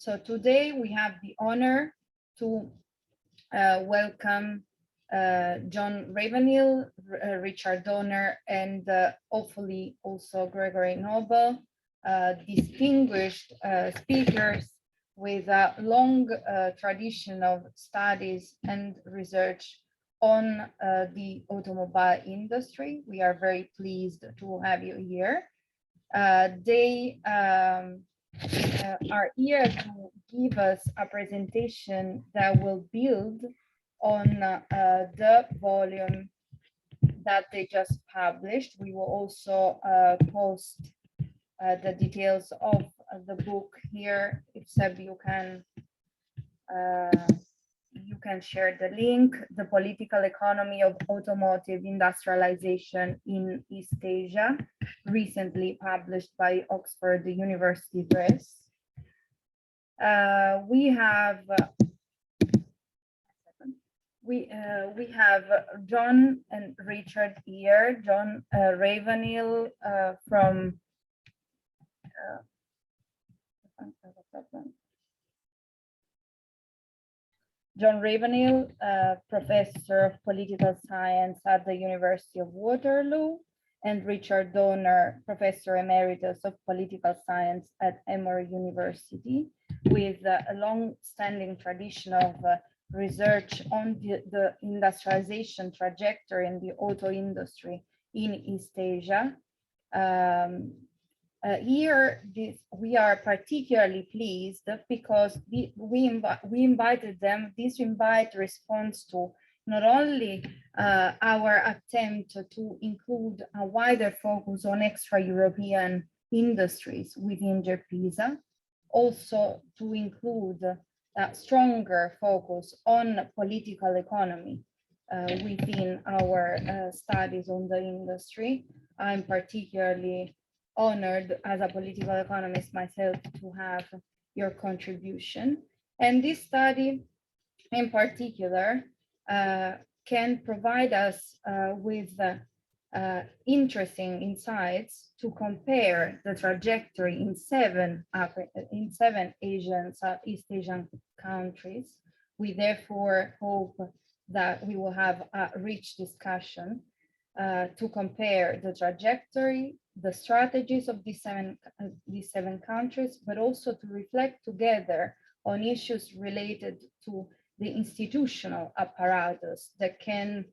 So today we have the honor to welcome John Ravenhill, Richard Donner, and hopefully also Gregory Noble, distinguished speakers with a long tradition of studies and research on the automobile industry. We are very pleased to have you here. They are here to give us a presentation that will build on the volume that they just published. We will also post the details of the book here. If Seb, you can share the link. The Political Economy of Automotive Industrialization in East Asia, recently published by Oxford University Press. We have John and Richard here. John Ravenhill from John Ravenhill, Professor of Political Science at the University of Waterloo, and Richard Donner, Professor Emeritus of Political Science at Emory University, with a long-standing tradition of research on the industrialization trajectory in the auto industry in East Asia. We are particularly pleased because we invited them. This invite responds to not only our attempt to include a wider focus on extra-European industries within GEPISA, also to include a stronger focus on political economy within our studies on the industry. I'm particularly honored as a political economist myself to have your contribution. And this study in particular can provide us with interesting insights to compare the trajectory in seven Asian, Southeast Asian countries. We therefore hope that we will have a rich discussion to compare the trajectory, the strategies of these seven countries, but also to reflect together on issues related to the institutional apparatus that can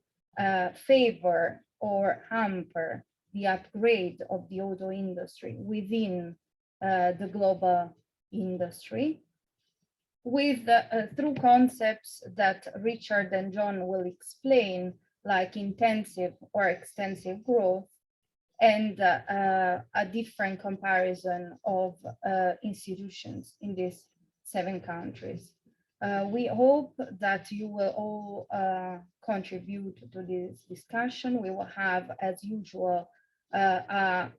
favor or hamper the upgrade of the auto industry within the global industry, with through concepts that Richard and John will explain, like intensive or extensive growth, and a different comparison of institutions in these seven countries. We hope that you will all contribute to this discussion. We will have, as usual, 1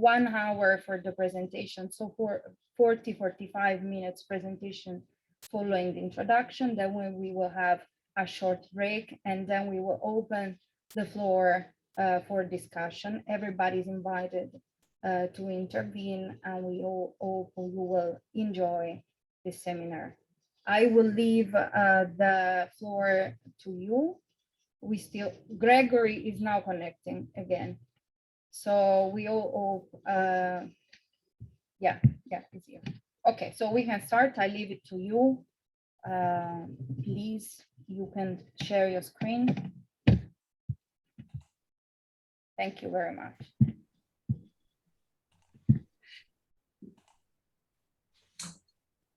hour for the presentation, so for 40-45 minutes presentation following the introduction. Then we will have a short break, and then we will open the floor for discussion. Everybody's invited to intervene, and we all hope you will enjoy this seminar. I will leave the floor to you. Gregory is now connecting again. So we all hope, yeah, it's here. Okay, so we can start. I leave it to you. Please, you can share your screen. Thank you very much.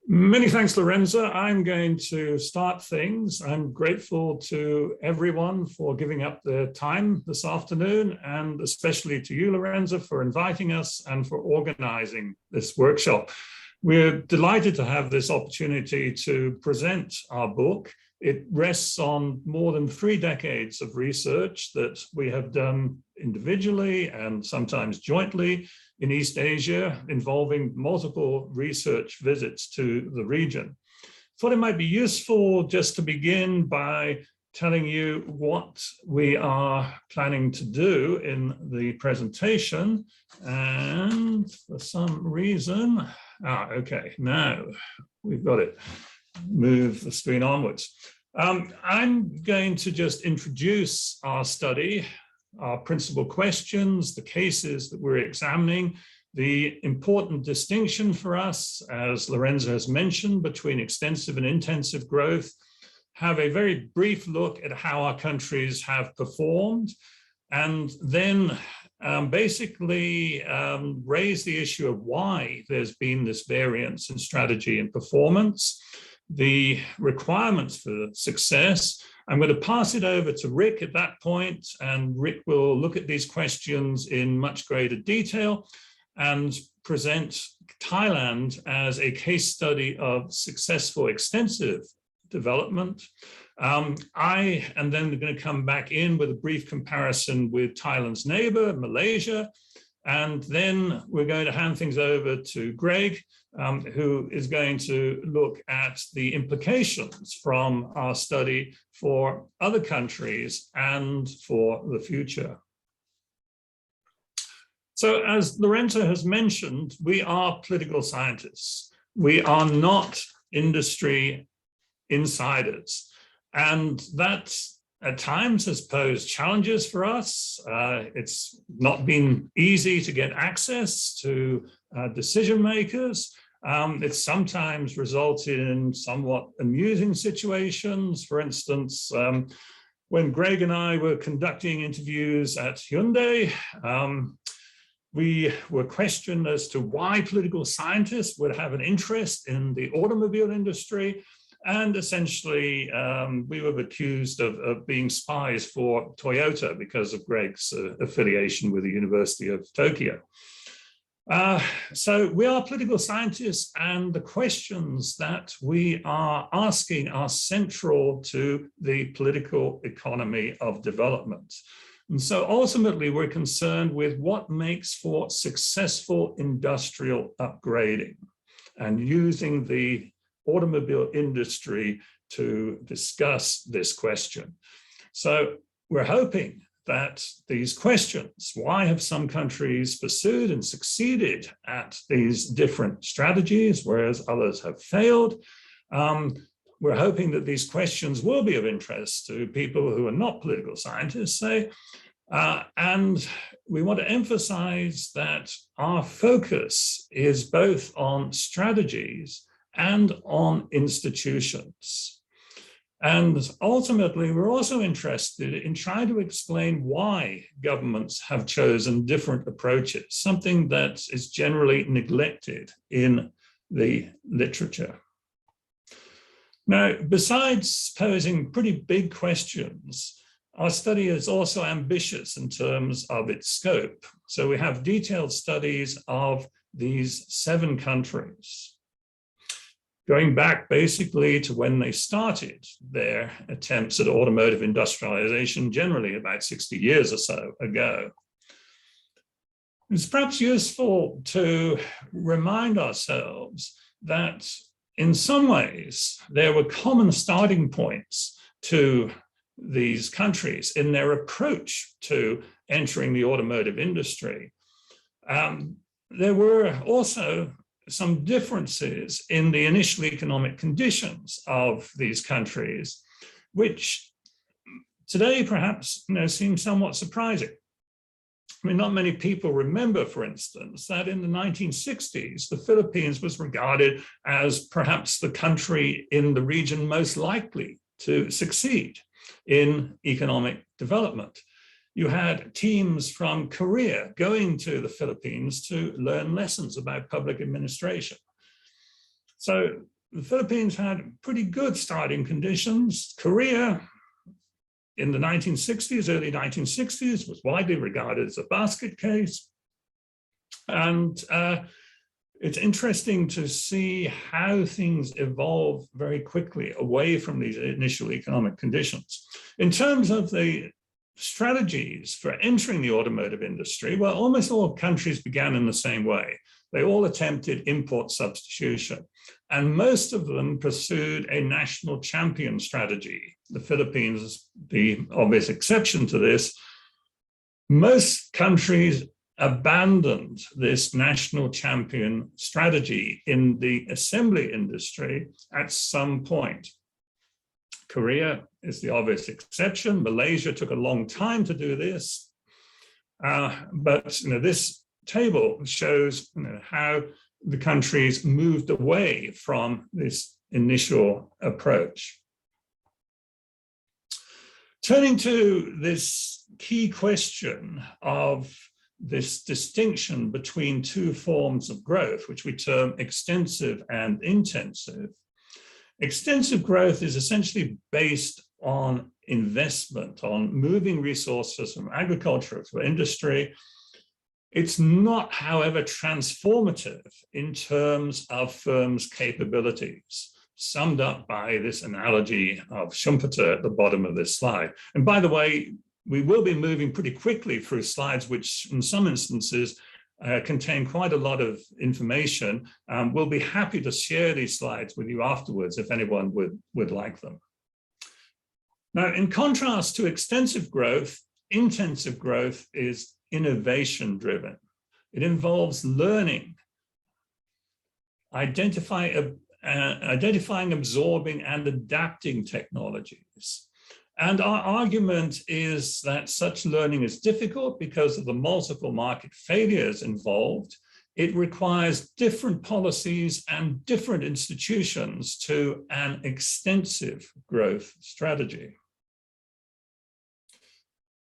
Many thanks, Lorenza. I'm going to start things. I'm grateful to everyone for giving up their time this afternoon, and especially to you, Lorenza, for inviting us and for organizing this workshop. We're delighted to have this opportunity to present our book. It rests on more than 3 decades of research that we have done individually and sometimes jointly in East Asia, involving multiple research visits to the region. Thought it might be useful just to begin by telling you what we are planning to do in the presentation. And for some reason, Okay, now we've got it. Move the screen onwards. I'm going to just introduce our study, our principal questions, the cases that we're examining, the important distinction for us, as Lorenzo has mentioned, between extensive and intensive growth, have a very brief look at how our countries have performed, and then basically raise the issue of why there's been this variance in strategy and performance, the requirements for success. I'm going to pass it over to Rick at that point, and Rick will look at these questions in much greater detail and present Thailand as a case study of successful extensive development. I am then going to come back in with a brief comparison with Thailand's neighbor, Malaysia, and then we're going to hand things over to Greg, who is going to look at the implications from our study for other countries and for the future. So as Lorenzo has mentioned, we are political scientists. We are not industry insiders. And that at times has posed challenges for us. It's not been easy to get access to decision makers. It's sometimes resulted in somewhat amusing situations. For instance, when Greg and I were conducting interviews at Hyundai, we were questioned as to why political scientists would have an interest in the automobile industry. And essentially, we were accused of being spies for Toyota because of Greg's affiliation with the University of Tokyo. So we are political scientists, and the questions that we are asking are central to the political economy of development. And so ultimately, we're concerned with what makes for successful industrial upgrading, and using the automobile industry to discuss this question. So we're hoping that these questions, why have some countries pursued and succeeded at these different strategies, whereas others have failed? We're hoping that these questions will be of interest to people who are not political scientists, say, and we want to emphasize that our focus is both on strategies and on institutions. And ultimately, we're also interested in trying to explain why governments have chosen different approaches, something that is generally neglected in the literature. Now, besides posing pretty big questions, our study is also ambitious in terms of its scope. So we have detailed studies of these 7 countries, going back basically to when they started their attempts at automotive industrialization, generally about 60 years or so ago. It's perhaps useful to remind ourselves that in some ways, there were common starting points to these countries in their approach to entering the automotive industry. There were also some differences in the initial economic conditions of these countries, which today perhaps seem somewhat surprising. I mean, not many people remember, for instance, that in the 1960s, the Philippines was regarded as perhaps the country in the region most likely to succeed in economic development. You had teams from Korea going to the Philippines to learn lessons about public administration. So the Philippines had pretty good starting conditions. Korea, in the 1960s, early 1960s, was widely regarded as a basket case. And it's interesting to see how things evolve very quickly away from these initial economic conditions. In terms of the strategies for entering the automotive industry, well, almost all countries began in the same way. They all attempted import substitution, and most of them pursued a national champion strategy. The Philippines, the obvious exception to this. Most countries abandoned this national champion strategy in the assembly industry at some point. Korea is the obvious exception. Malaysia took a long time to do this. But this table shows how the countries moved away from this initial approach. Turning to this key question of this distinction between two forms of growth, which we term extensive and intensive. Extensive growth is essentially based on investment, on moving resources from agriculture to industry. It's not, however, transformative in terms of firms' capabilities, summed up by this analogy of Schumpeter at the bottom of this slide. And by the way, we will be moving pretty quickly through slides, which in some instances contain quite a lot of information. We'll be happy to share these slides with you afterwards if anyone would like them. Now, in contrast to extensive growth, intensive growth is innovation driven. It involves learning, identifying, absorbing, and adapting technologies. And our argument is that such learning is difficult because of the multiple market failures involved. It requires different policies and different institutions to an extensive growth strategy.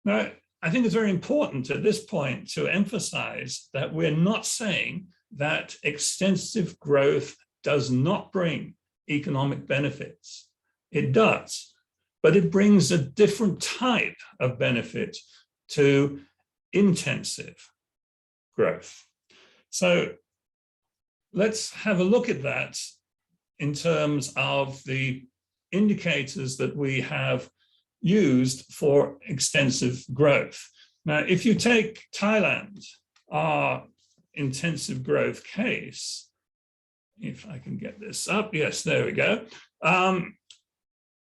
Now, I think it's very important at this point to emphasize that we're not saying that extensive growth does not bring economic benefits. It does. But it brings a different type of benefit to intensive growth. So let's have a look at that in terms of the indicators that we have used for extensive growth. Now, if you take Thailand, our intensive growth case, if I can get this up, yes, there we go.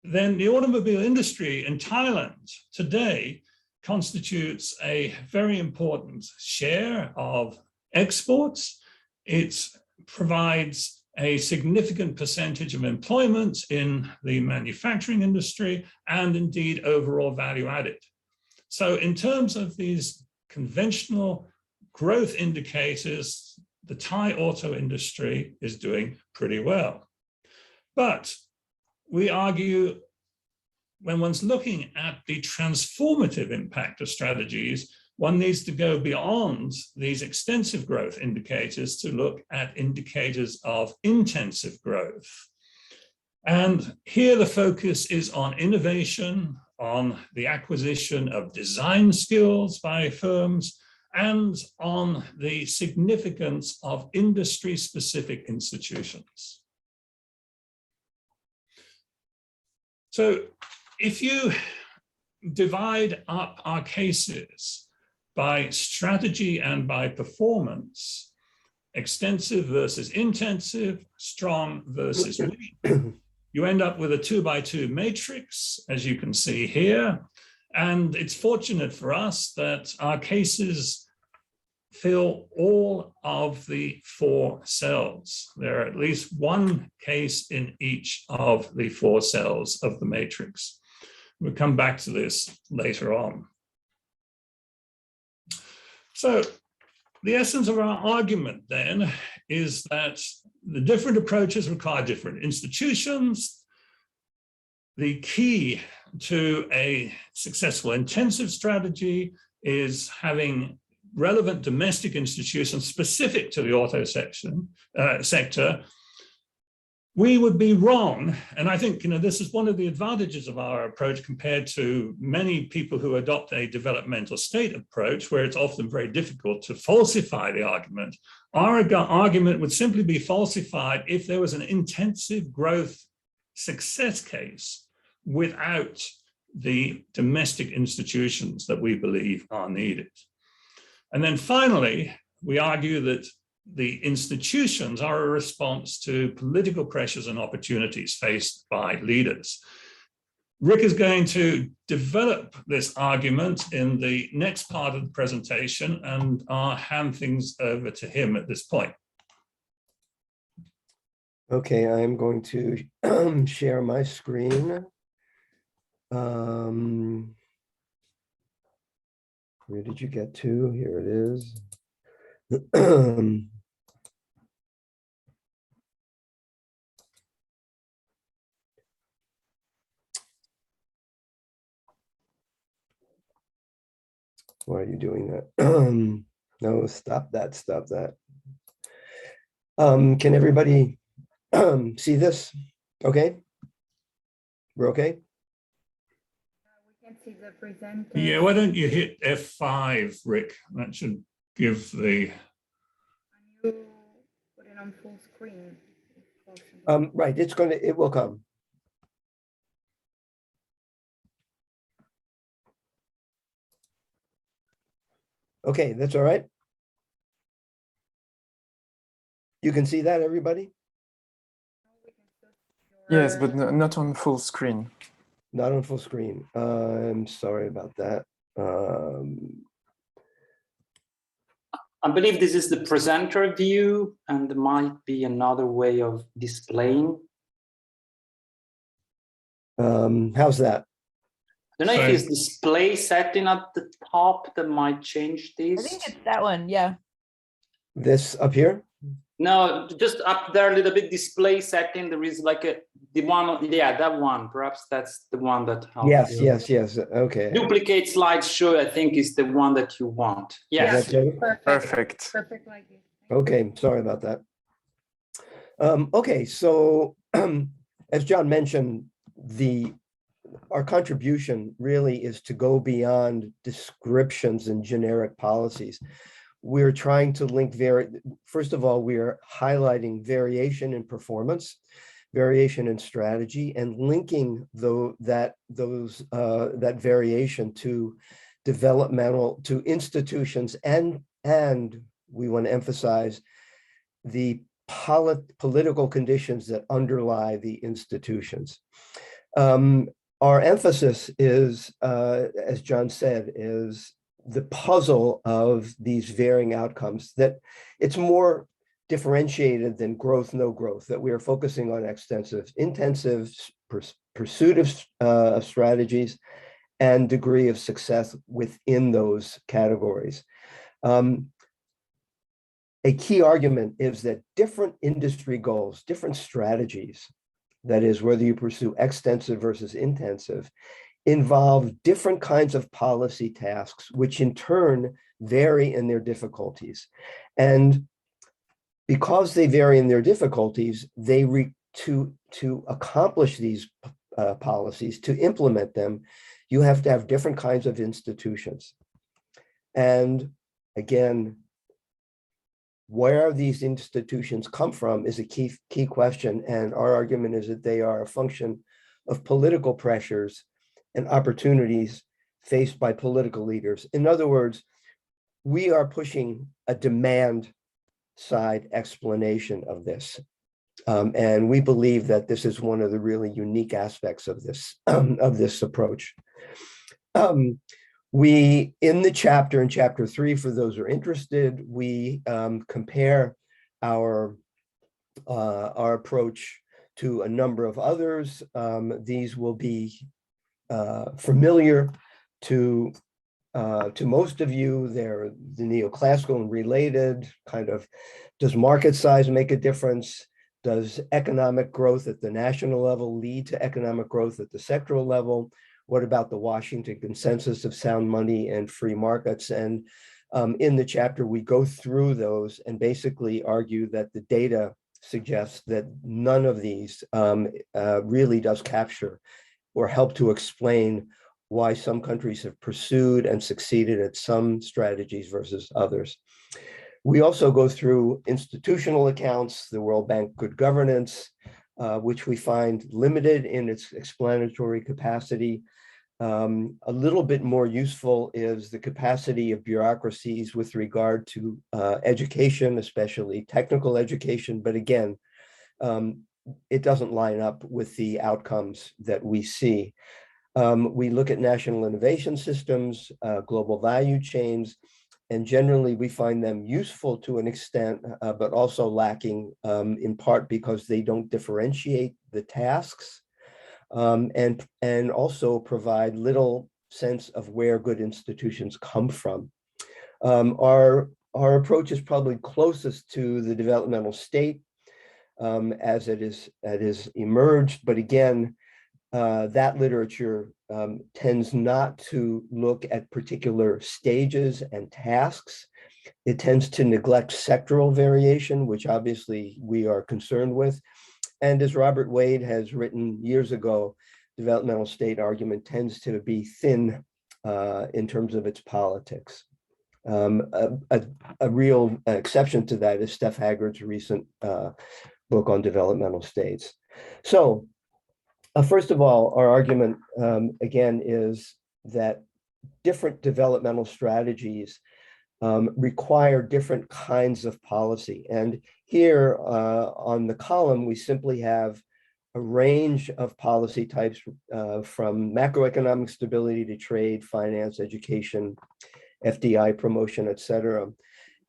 Then the automobile industry in Thailand today constitutes a very important share of exports. It provides a significant percentage of employment in the manufacturing industry and indeed overall value added. So in terms of these conventional growth indicators, the Thai auto industry is doing pretty well. But we argue when one's looking at the transformative impact of strategies, one needs to go beyond these extensive growth indicators to look at indicators of intensive growth. And here the focus is on innovation, on the acquisition of design skills by firms, and on the significance of industry-specific institutions. So if you divide up our cases by strategy and by performance, extensive versus intensive, strong versus weak, you end up with a 2x2 matrix, as you can see here. And it's fortunate for us that our cases fill all of the 4 cells. There are at least one case in each of the 4 cells of the matrix. We'll come back to this later on. So the essence of our argument then is that the different approaches require different institutions. The key to a successful intensive strategy is having relevant domestic institutions specific to the auto sector. We would be wrong, and I think this is one of the advantages of our approach compared to many people who adopt a developmental state approach, where it's often very difficult to falsify the argument. Our argument would simply be falsified if there was an intensive growth success case without the domestic institutions that we believe are needed. And then finally, we argue that the institutions are a response to political pressures and opportunities faced by leaders. Rick is going to develop this argument in the next part of the presentation, and I'll hand things over to him at this point. Okay, I'm going to share my screen. Where did you get to? Here it is. Why are you doing that? No, stop that, stop that. Can everybody see this? Okay, we're okay? We can see the presenter. Yeah, why don't you hit F5, Rick? That should give the... You put it on full screen. Right, it will come. Okay, that's all right. You can see that, everybody? Yes, but not on full screen. Not on full screen. I'm sorry about that. I believe this is the presenter view, and there might be another way of displaying. How's that? I don't know if it's display setting at the top that might change this. I think it's that one, yeah. This up here? No, just up there a little bit, display setting. There is like the one, yeah, that one. Perhaps that's the one that helps Yes, you. yes. Okay. Duplicate slideshow, I think, is the one that you want. Yes. That's it? Perfect. Perfect. Perfect like this. Okay, sorry about that. Okay, so as John mentioned, our contribution really is to go beyond descriptions and generic policies. We're trying to link first of all, we are highlighting variation in performance, variation in strategy, and linking that variation to institutions, and we want to emphasize the political conditions that underlie the institutions. Our emphasis is, as John said, is the puzzle of these varying outcomes, that it's more differentiated than growth, no growth, that we are focusing on intensive pursuit of strategies and degree of success within those categories. A key argument is that different industry goals, different strategies, that is, whether you pursue extensive versus intensive, involve different kinds of policy tasks, which in turn vary in their difficulties. And because they vary in their difficulties, to accomplish these policies, to implement them, you have to have different kinds of institutions. And again, where these institutions come from is a key question. And our argument is that they are a function of political pressures and opportunities faced by political leaders. In other words, we are pushing a demand side explanation of this. And we believe that this is one of the really unique aspects of this approach. We, in the chapter, in chapter 3, for those who are interested, we compare our approach to a number of others. These will be familiar to most of you. They're the neoclassical and related kind of, does market size make a difference? Does economic growth at the national level lead to economic growth at the sectoral level? What about the Washington consensus of sound money and free markets? And in the chapter, we go through those and basically argue that the data suggests that none of these really does capture or help to explain why some countries have pursued and succeeded at some strategies versus others. We also go through institutional accounts, the World Bank Good Governance, which we find limited in its explanatory capacity. A little bit more useful is the capacity of bureaucracies with regard to education, especially technical education. But again, it doesn't line up with the outcomes that we see. We look at national innovation systems, global value chains, and generally we find them useful to an extent, but also lacking in part because they don't differentiate the tasks and also provide little sense of where good institutions come from. Our approach is probably closest to the developmental state as it is emerged, but again, that literature tends not to look at particular stages and tasks. It tends to neglect sectoral variation, which obviously we are concerned with. And as Robert Wade has written years ago, developmental state argument tends to be thin in terms of its politics. A real exception to that is Steph Haggard's recent book on developmental states. So first of all, our argument, again, is that different developmental strategies require different kinds of policy. And here on the column, we simply have a range of policy types from macroeconomic stability to trade, finance, education, FDI promotion, et cetera.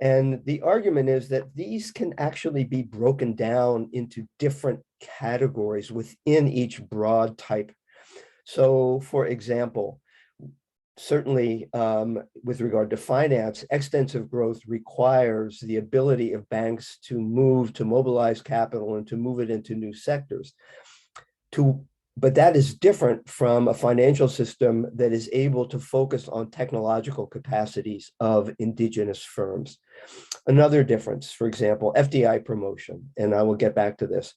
And the argument is that these can actually be broken down into different categories within each broad type. So for example, certainly with regard to finance, extensive growth requires the ability of banks to mobilize capital and to move it into new sectors. But that is different from a financial system that is able to focus on technological capacities of indigenous firms. Another difference, for example, FDI promotion, and I will get back to this.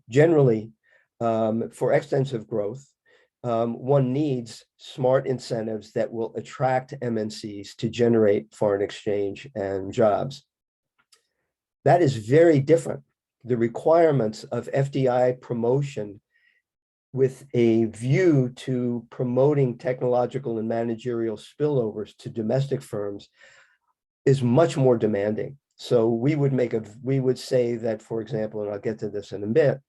Generally, for extensive growth, one needs smart incentives that will attract MNCs to generate foreign exchange and jobs. That is very different. The requirements of FDI promotion with a view to promoting technological and managerial spillovers to domestic firms is much more demanding. So we would say that, for example, and I'll get to this in a bit,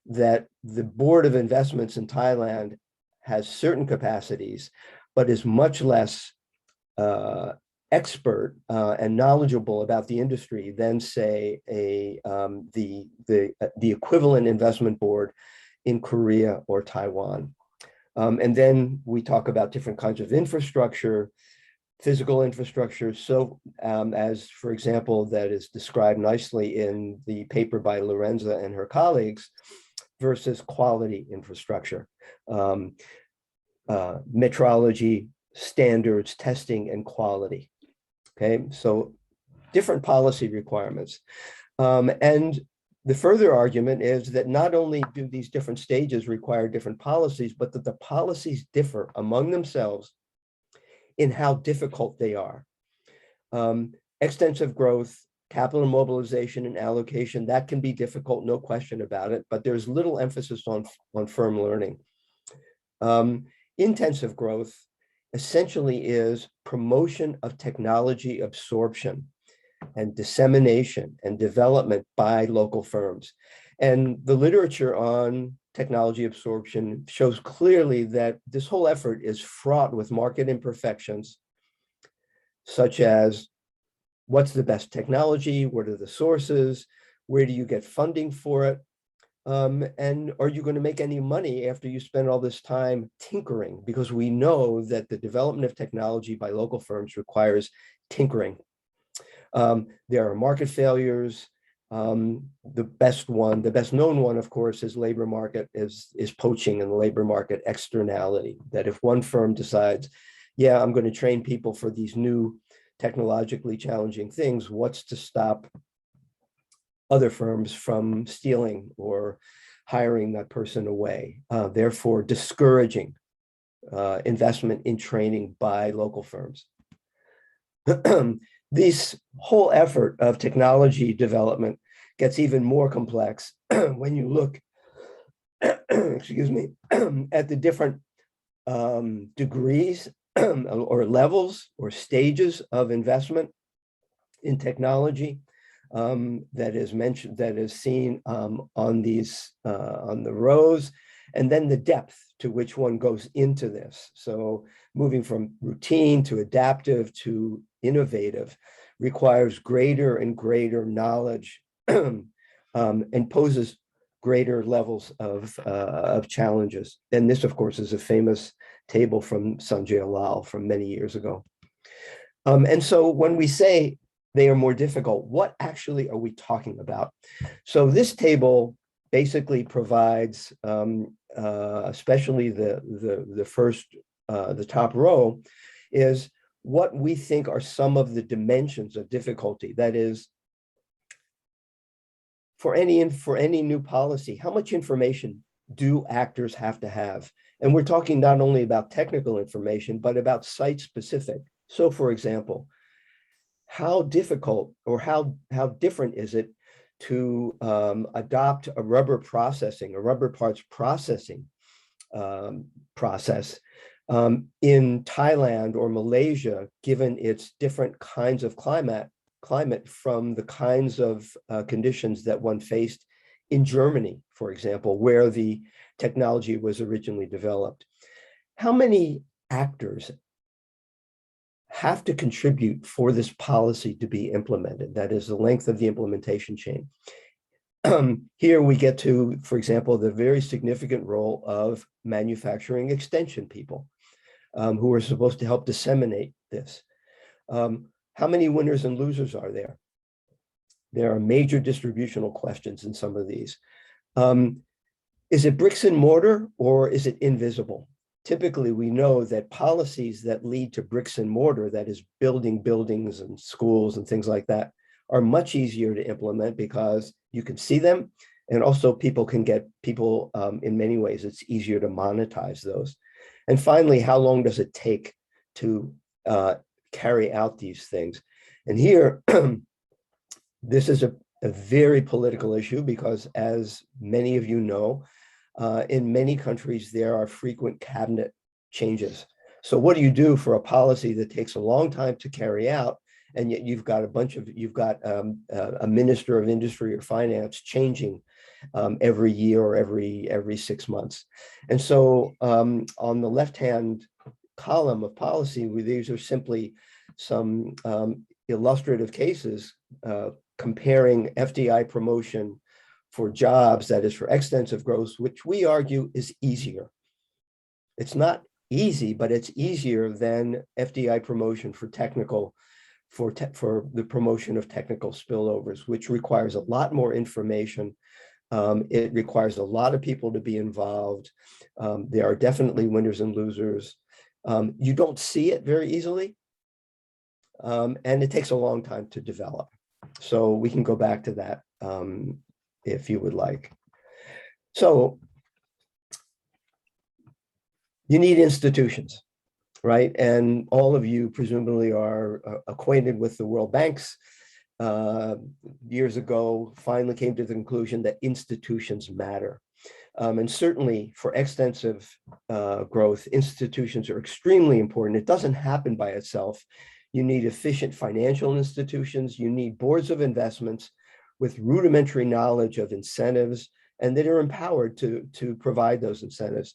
that the Board of Investments in Thailand has certain capacities, but is much less expert and knowledgeable about the industry than, say, the equivalent investment board in Korea or Taiwan. And then we talk about different kinds of infrastructure, physical infrastructure. So as, for example, that is described nicely in the paper by Lorenza and her colleagues, versus quality infrastructure, metrology, standards, testing, and quality. Okay, so different policy requirements. And the further argument is that not only do these different stages require different policies, but that the policies differ among themselves in how difficult they are. Extensive growth, capital mobilization and allocation, that can be difficult, no question about it, but there's little emphasis on firm learning. Intensive growth essentially is promotion of technology absorption and dissemination and development by local firms. And the literature on technology absorption shows clearly that this whole effort is fraught with market imperfections, such as what's the best technology, what are the sources, where do you get funding for it, and are you going to make any money after you spend all this time tinkering? Because we know that the development of technology by local firms requires tinkering. There are market failures. The best known one, of course, is labor market, is poaching and the labor market externality. That if one firm decides, yeah, I'm going to train people for these new technologically challenging things, what's to stop other firms from stealing or hiring that person away, therefore discouraging investment in training by local firms. This whole effort of technology development gets even more complex when you look, excuse me, at the different degrees or levels or stages of investment in technology that is mentioned, that is seen on these on the rows. and then the depth to which one goes into this. So moving from routine to adaptive to innovative requires greater and greater knowledge and poses greater levels of challenges. And this, of course, is a famous table from Sanjay Lal from many years ago. And so when we say they are more difficult, what actually are we talking about? So this table basically provides, especially the first, the top row, is what we think are some of the dimensions of difficulty. That is, for any new policy, how much information do actors have to have? And we're talking not only about technical information, but about site specific. So for example, how difficult or how different is it to adopt a rubber parts processing process in Thailand or Malaysia, given its different kinds of climate from the kinds of conditions that one faced in Germany, for example, where the technology was originally developed? How many actors have to contribute for this policy to be implemented? That is the length of the implementation chain. Here we get to, for example, the very significant role of manufacturing extension people who are supposed to help disseminate this. How many winners and losers are there? There are major distributional questions in some of these. Is it bricks and mortar or is it invisible? Typically, we know that policies that lead to bricks and mortar, that is building buildings and schools and things like that, are much easier to implement because you can see them. And also people, in many ways, it's easier to monetize those. And finally, how long does it take to carry out these things? And here, this is a very political issue because, as many of you know, in many countries, there are frequent cabinet changes. So what do you do for a policy that takes a long time to carry out, and yet you've got a minister of industry or finance changing every year or every 6 months? And so on the left-hand column of policy, these are simply some illustrative cases comparing FDI promotion for jobs, that is for extensive growth, which we argue is easier. It's not easy, but it's easier than FDI promotion for the promotion of technical spillovers, which requires a lot more information. It requires a lot of people to be involved. There are definitely winners and losers. You don't see it very easily, and it takes a long time to develop. So we can go back to that if you would like. So you need institutions, right? And all of you presumably are acquainted with the World Bank's years ago finally came to the conclusion that institutions matter. And certainly for extensive growth, institutions are extremely important. It doesn't happen by itself. You need efficient financial institutions. You need boards of investments with rudimentary knowledge of incentives and that are empowered to provide those incentives.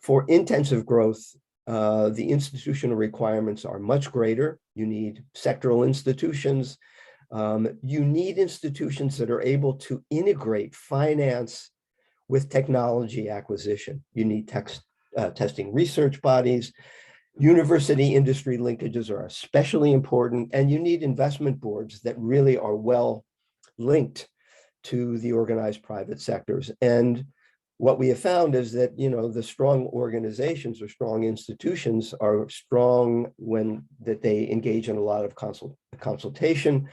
For intensive growth, the institutional requirements are much greater. You need sectoral institutions. You need institutions that are able to integrate finance with technology acquisition. You need testing research bodies. University industry linkages are especially important, and you need investment boards that really are well linked to the organized private sectors. And what we have found is that, the strong organizations or strong institutions are strong that they engage in a lot of consultation,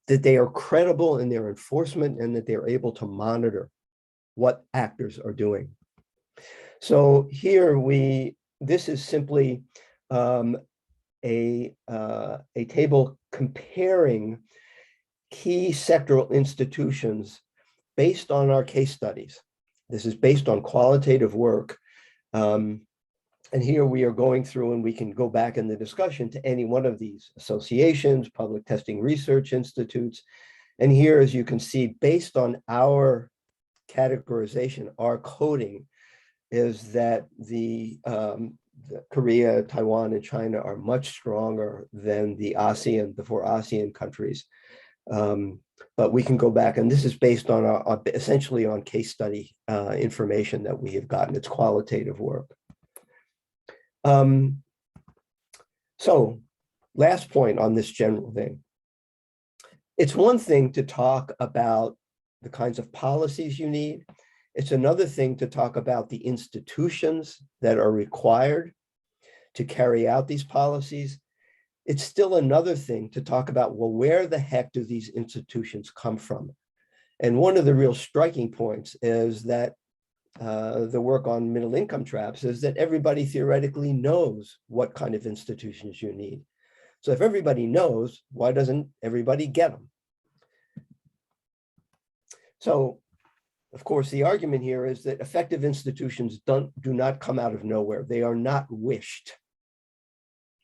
that they are credible in their enforcement, and that they're able to monitor what actors are doing. So here this is simply a table comparing key sectoral institutions based on our case studies. This is based on qualitative work. And here we are going through, and we can go back in the discussion to any one of these associations, public testing research institutes. And here, as you can see, based on our categorization, our coding, is that Korea, Taiwan, and China are much stronger than the ASEAN, the 4 ASEAN countries. But we can go back, and this is based on essentially on case study information that we have gotten. It's qualitative work. So last point on this general thing. It's one thing to talk about the kinds of policies you need. It's another thing to talk about the institutions that are required to carry out these policies. It's still another thing to talk about, well, where the heck do these institutions come from? And one of the real striking points is that the work on middle income traps is that everybody theoretically knows what kind of institutions you need. So if everybody knows, why doesn't everybody get them? So, of course, the argument here is that effective institutions do not come out of nowhere. They are not wished.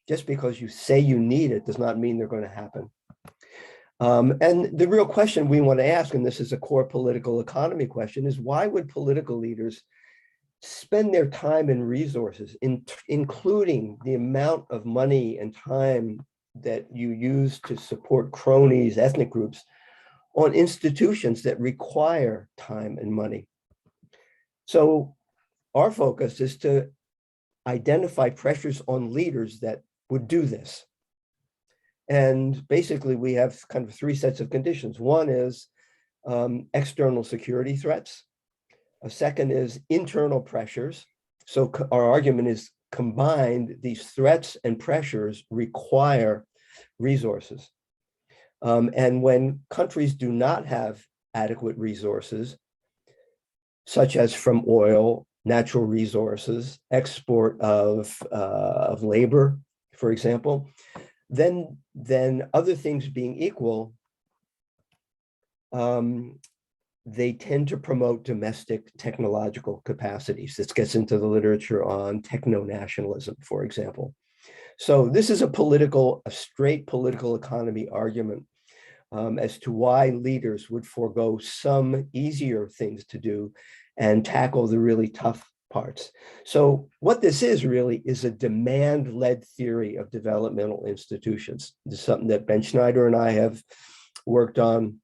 Just because you say you need it does not mean they're going to happen. And the real question we want to ask, and this is a core political economy question, is why would political leaders spend their time and resources, including the amount of money and time that you use to support cronies, ethnic groups, on institutions that require time and money? So our focus is to identify pressures on leaders that would do this. And basically, we have kind of 3 sets of conditions. One is external security threats. A second is internal pressures. So our argument is combined, these threats and pressures require resources. And when countries do not have adequate resources, such as from oil, natural resources, export of labor, for example, then other things being equal, they tend to promote domestic technological capacities. This gets into the literature on techno-nationalism, for example. So this is a straight political economy argument as to why leaders would forego some easier things to do and tackle the really tough parts. So what this is really is a demand-led theory of developmental institutions. This is something that Ben Schneider and I have worked on,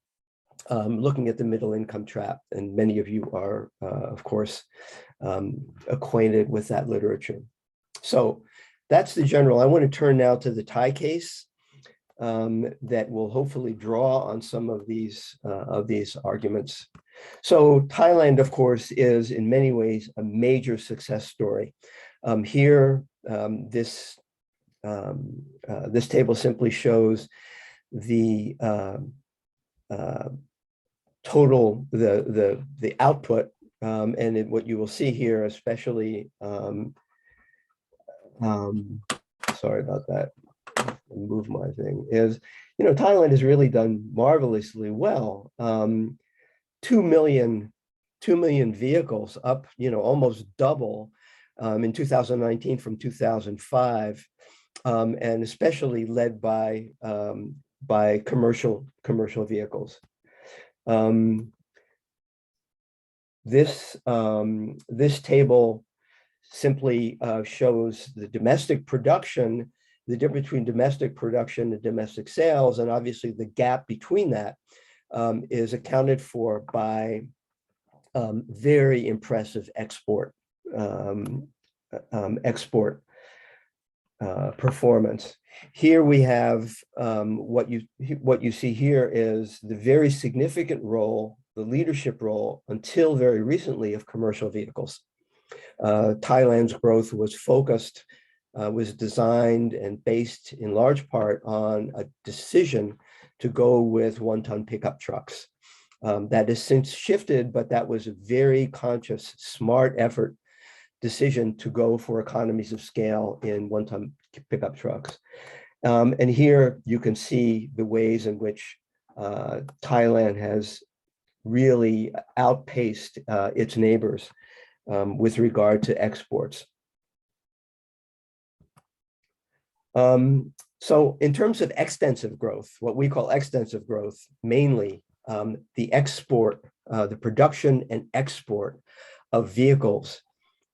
looking at the middle income trap, and many of you are, of course, acquainted with that literature. So that's the general. I want to turn now to the Thai case that will hopefully draw on some of these arguments. So Thailand, of course, is in many ways a major success story. Here, this table simply shows the total, the output, and what you will see here, especially, sorry about that, move my thing, is, Thailand has really done marvelously well. 2 million vehicles, up, almost double in 2019 from 2005, and especially led by commercial vehicles. This table simply shows the domestic production, the difference between domestic production and domestic sales, and obviously the gap between that is accounted for by very impressive export performance. Here we have what you see here is the very significant role, the leadership role until very recently, of commercial vehicles. Thailand's growth was focused, was designed and based in large part on a decision to go with 1-ton pickup trucks. That has since shifted, but that was a very conscious, smart effort decision to go for economies of scale in 1-ton pickup trucks. And here you can see the ways in which Thailand has really outpaced its neighbors with regard to exports. So in terms of extensive growth, what we call extensive growth, mainly the export, the production and export of vehicles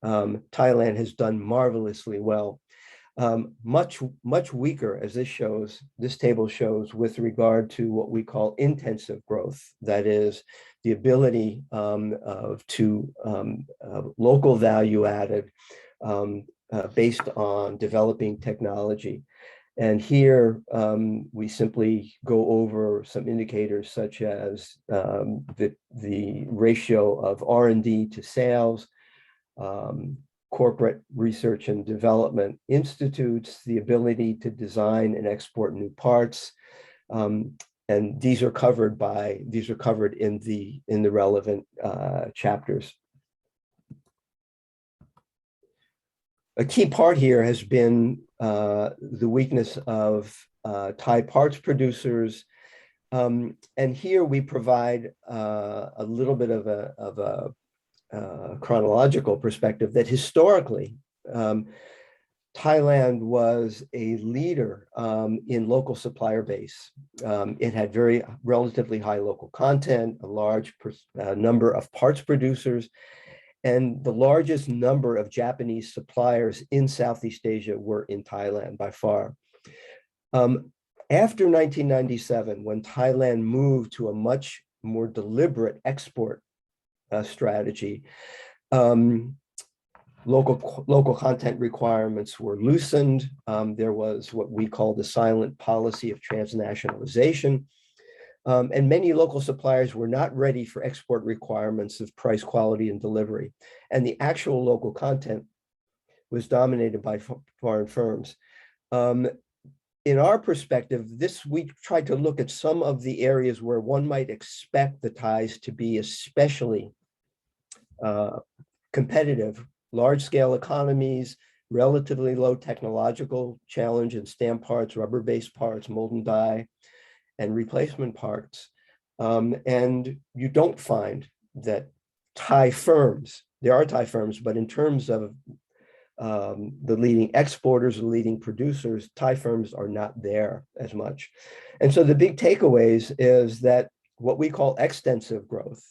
Thailand has done marvelously well. Much weaker, as this table shows, with regard to what we call intensive growth. That is the ability to local value added based on developing technology. And here we simply go over some indicators such as the ratio of R&D to sales, corporate research and development institutes, the ability to design and export new parts, and these are covered in the relevant chapters. A key part here has been the weakness of Thai parts producers, and here we provide a little bit of a chronological perspective that historically Thailand was a leader in local supplier base. It had relatively high local content, a large number of parts producers, and the largest number of Japanese suppliers in Southeast Asia were in Thailand by far. After 1997, when Thailand moved to a much more deliberate export strategy, local content requirements were loosened. There was what we call the silent policy of transnationalization. And many local suppliers were not ready for export requirements of price, quality, and delivery. And the actual local content was dominated by foreign firms. In our perspective, we tried to look at some of the areas where one might expect the Thais to be especially competitive: large-scale economies, relatively low technological challenge in stamp parts, rubber-based parts, mold and die, and replacement parts. And you don't find that Thai firms, there are Thai firms, but in terms of the leading exporters, the leading producers, Thai firms are not there as much. And so the big takeaways is that what we call extensive growth,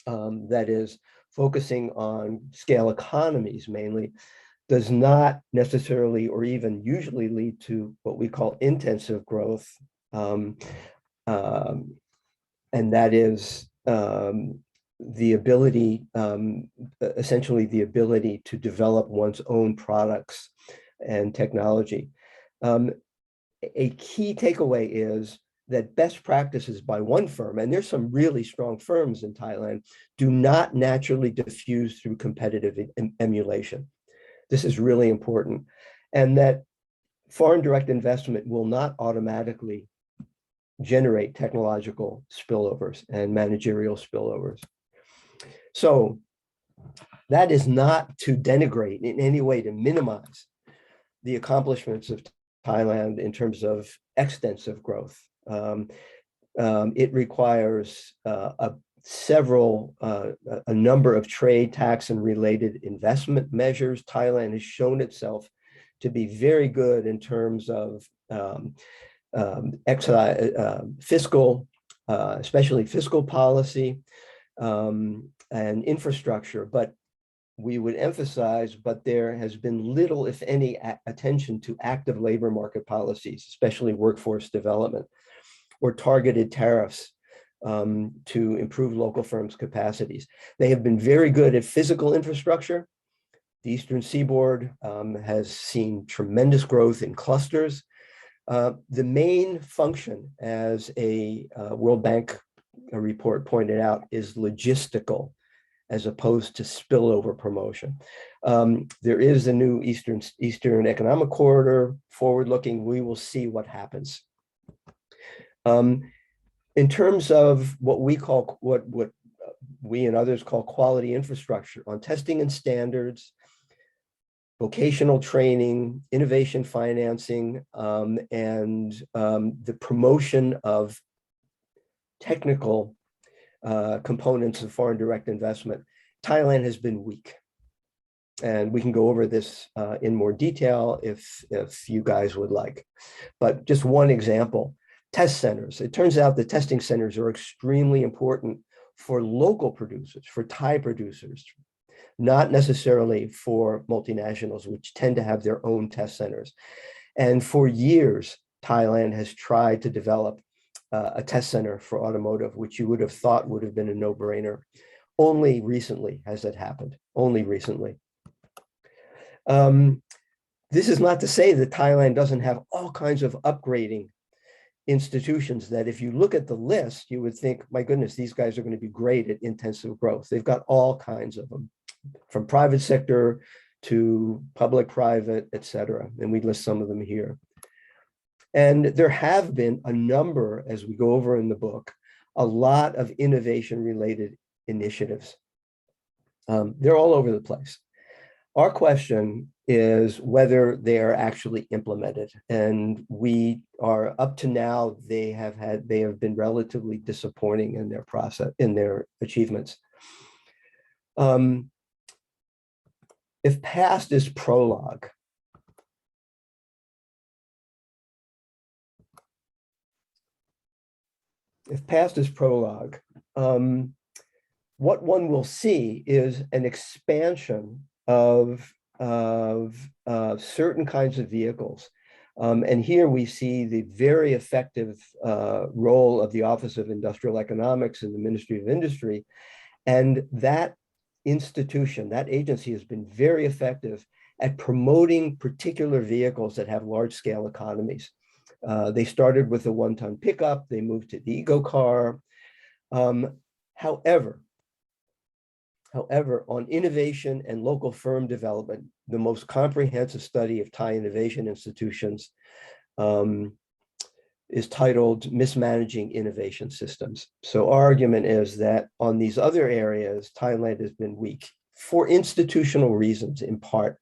that is focusing on scale economies mainly, does not necessarily or even usually lead to what we call intensive growth. And that is the ability, essentially the ability to develop one's own products and technology. A key takeaway is that best practices by one firm, and there's some really strong firms in Thailand, do not naturally diffuse through competitive emulation. This is really important. And that foreign direct investment will not automatically generate technological spillovers and managerial spillovers. So that is not to denigrate in any way, to minimize the accomplishments of Thailand in terms of extensive growth. It requires a number of trade, tax, and related investment measures. Thailand has shown itself to be very good in terms of fiscal, especially fiscal policy and infrastructure, but we would emphasize, but there has been little, if any, attention to active labor market policies, especially workforce development or targeted tariffs to improve local firms' capacities. They have been very good at physical infrastructure. The Eastern Seaboard has seen tremendous growth in clusters. The main function, as a World Bank report pointed out, is logistical, as opposed to spillover promotion. There is a new Eastern Economic Corridor, forward-looking. We will see what happens. In terms of what we call, what we and others call quality infrastructure, on testing and standards, vocational training, innovation financing, and the promotion of technical components of foreign direct investment, Thailand has been weak. And we can go over this in more detail if you guys would like. But just one example, test centers. It turns out the testing centers are extremely important for local producers, for Thai producers. not necessarily for multinationals, which tend to have their own test centers. And for years, Thailand has tried to develop a test center for automotive, which you would have thought would have been a no-brainer. Only recently has that happened, only recently. This is not to say that Thailand doesn't have all kinds of upgrading institutions that if you look at the list, you would think, my goodness, these guys are going to be great at intensive growth. They've got all kinds of them, from private sector to public, private, et cetera. And we list some of them here. And there have been a number, as we go over in the book, a lot of innovation-related initiatives. They're all over the place. Our question is whether they are actually implemented. And we are, up to now, they have been relatively disappointing in their process, in their achievements. If past is prologue, what one will see is an expansion of certain kinds of vehicles. And here we see the very effective role of the Office of Industrial Economics and the Ministry of Industry. And that institution, that agency, has been very effective at promoting particular vehicles that have large-scale economies. They started with a one-ton pickup, they moved to the eco car. However, on innovation and local firm development, the most comprehensive study of Thai innovation institutions is titled Mismanaging Innovation Systems. So our argument is that on these other areas, Thailand has been weak for institutional reasons, in part,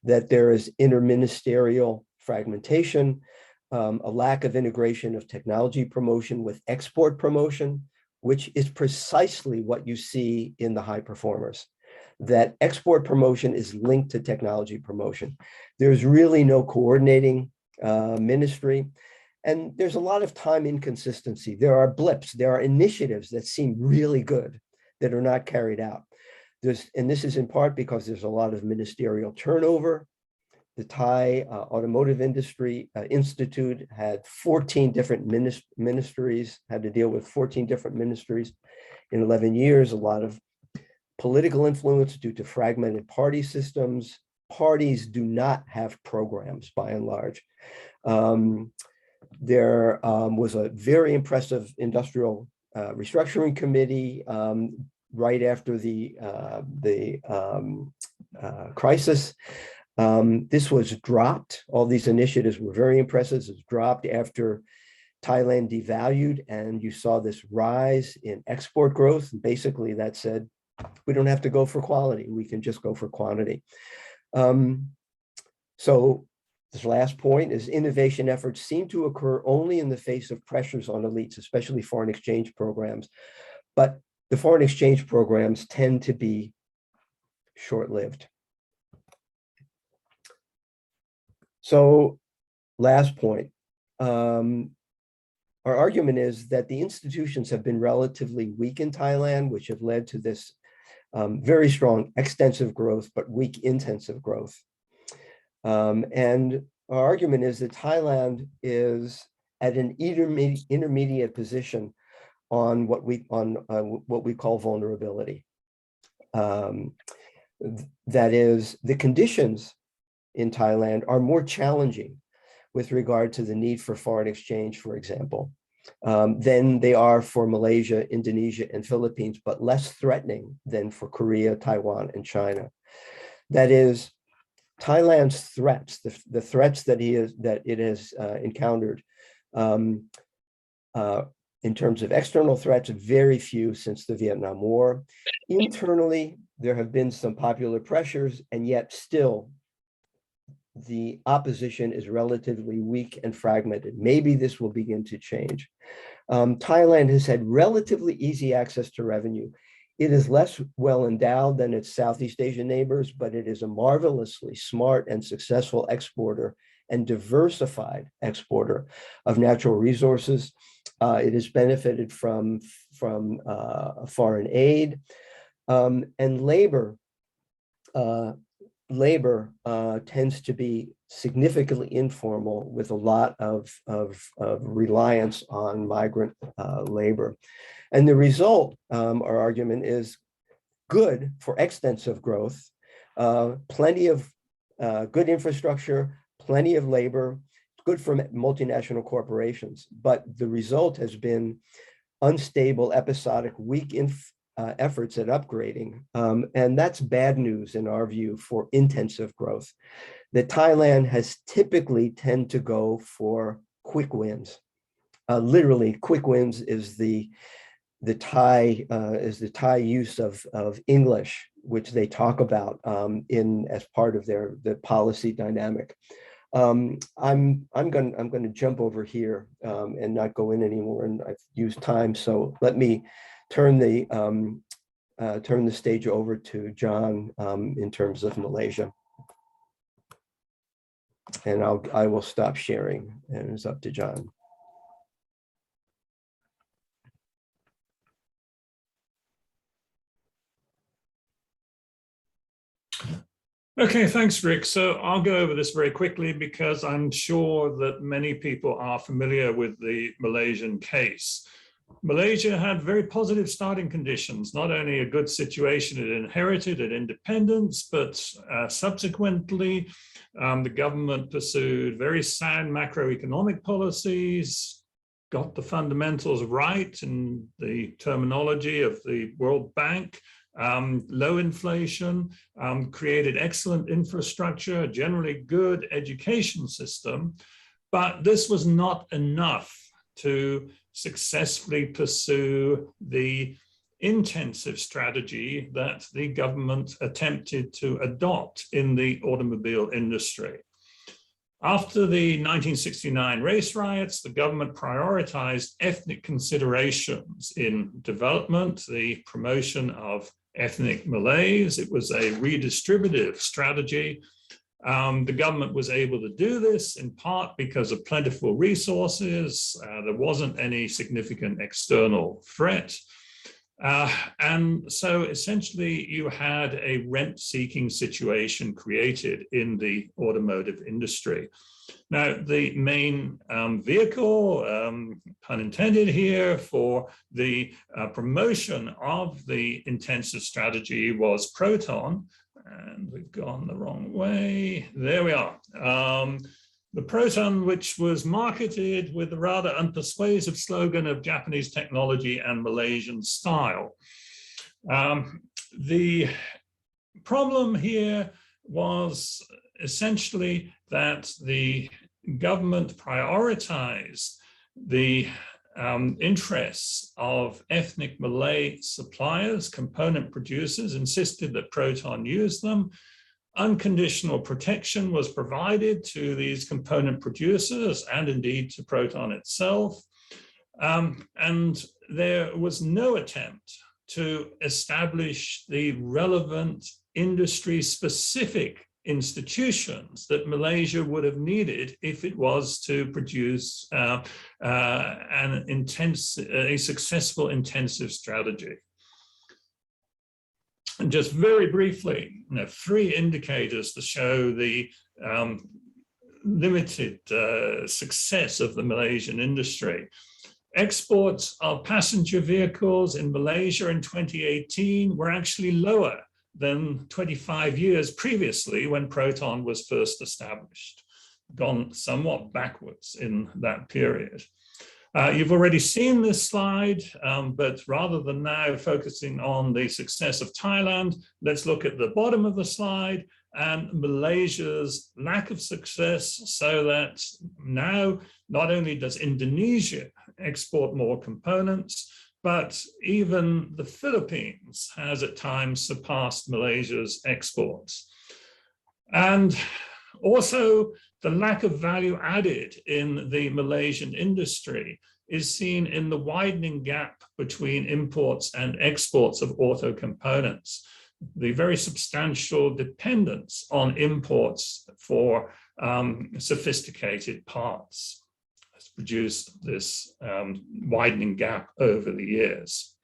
that there is interministerial fragmentation, a lack of integration of technology promotion with export promotion, which is precisely what you see in the high performers, that export promotion is linked to technology promotion. There's really no coordinating ministry, and there's a lot of time inconsistency. There are blips, there are initiatives that seem really good that are not carried out. And this is in part because there's a lot of ministerial turnover. The Thai Automotive Industry Institute had 14 different ministries, had to deal with 14 different ministries in 11 years, a lot of political influence due to fragmented party systems. Parties do not have programs, by and large. There was a very impressive industrial restructuring committee right after the crisis. This was dropped. All these initiatives were very impressive. It was dropped after Thailand devalued, and you saw this rise in export growth. And basically, that said, we don't have to go for quality. We can just go for quantity. So this last point is innovation efforts seem to occur only in the face of pressures on elites, especially foreign exchange programs. But the foreign exchange programs tend to be short-lived. So last point, our argument is that the institutions have been relatively weak in Thailand, which have led to this very strong extensive growth, but weak intensive growth. And our argument is that Thailand is at an intermediate position on what we call vulnerability. That is, the conditions in Thailand are more challenging with regard to the need for foreign exchange, for example, than they are for Malaysia, Indonesia, and Philippines, but less threatening than for Korea, Taiwan, and China. That is, Thailand's threats, the threats that it has encountered in terms of external threats, very few since the Vietnam War. Internally, there have been some popular pressures, and yet still the opposition is relatively weak and fragmented. Maybe this will begin to change. Thailand has had relatively easy access to revenue. It is less well endowed than its Southeast Asian neighbors, but it is a marvelously smart and successful exporter and diversified exporter of natural resources. It has benefited from foreign aid, and labor labor tends to be significantly informal with a lot of reliance on migrant labor. And the result, our argument, is good for extensive growth, plenty of good infrastructure, plenty of labor, good for multinational corporations. But the result has been unstable, episodic, weak efforts at upgrading. And that's bad news in our view for intensive growth. That Thailand has typically tend to go for quick wins. Literally, quick wins is the Thai use of English, which they talk about as part of the policy dynamic. I'm going to jump over here and not go in anymore, and I've used time. So let me turn the stage over to John in terms of Malaysia, and I will stop sharing, and it's up to John. Okay, thanks, Rick. So I'll go over this very quickly because I'm sure that many people are familiar with the Malaysian case. Malaysia had very positive starting conditions, not only a good situation it inherited at independence, but subsequently the government pursued very sound macroeconomic policies, got the fundamentals right in the terminology of the World Bank, low inflation, created excellent infrastructure, generally good education system, but this was not enough to successfully pursue the intensive strategy that the government attempted to adopt in the automobile industry. After the 1969 race riots, the government prioritized ethnic considerations in development, the promotion of ethnic Malays. It was a redistributive strategy. The government was able to do this in part because of plentiful resources. There wasn't any significant external threat. And so essentially you had a rent-seeking situation created in the automotive industry. Now, the main vehicle, pun intended here, for the promotion of the intensive strategy was Proton, and we've gone the wrong way. There we are. The Proton, which was marketed with the rather unpersuasive slogan of Japanese technology and Malaysian style. The problem here was essentially that the government prioritized the interests of ethnic Malay suppliers, component producers, insisted that Proton use them. Unconditional protection was provided to these component producers and indeed to Proton itself. And there was no attempt to establish the relevant industry-specific institutions that Malaysia would have needed if it was to produce a successful intensive strategy. And just very briefly, three indicators to show the limited success of the Malaysian industry. Exports of passenger vehicles in Malaysia in 2018 were actually lower than 25 years previously when Proton was first established, gone somewhat backwards in that period. You've already seen this slide, but rather than now focusing on the success of Thailand, let's look at the bottom of the slide and Malaysia's lack of success, so that now not only does Indonesia export more components, but even the Philippines has at times surpassed Malaysia's exports. And also, the lack of value added in the Malaysian industry is seen in the widening gap between imports and exports of auto components. The very substantial dependence on imports for sophisticated parts has produced this widening gap over the years.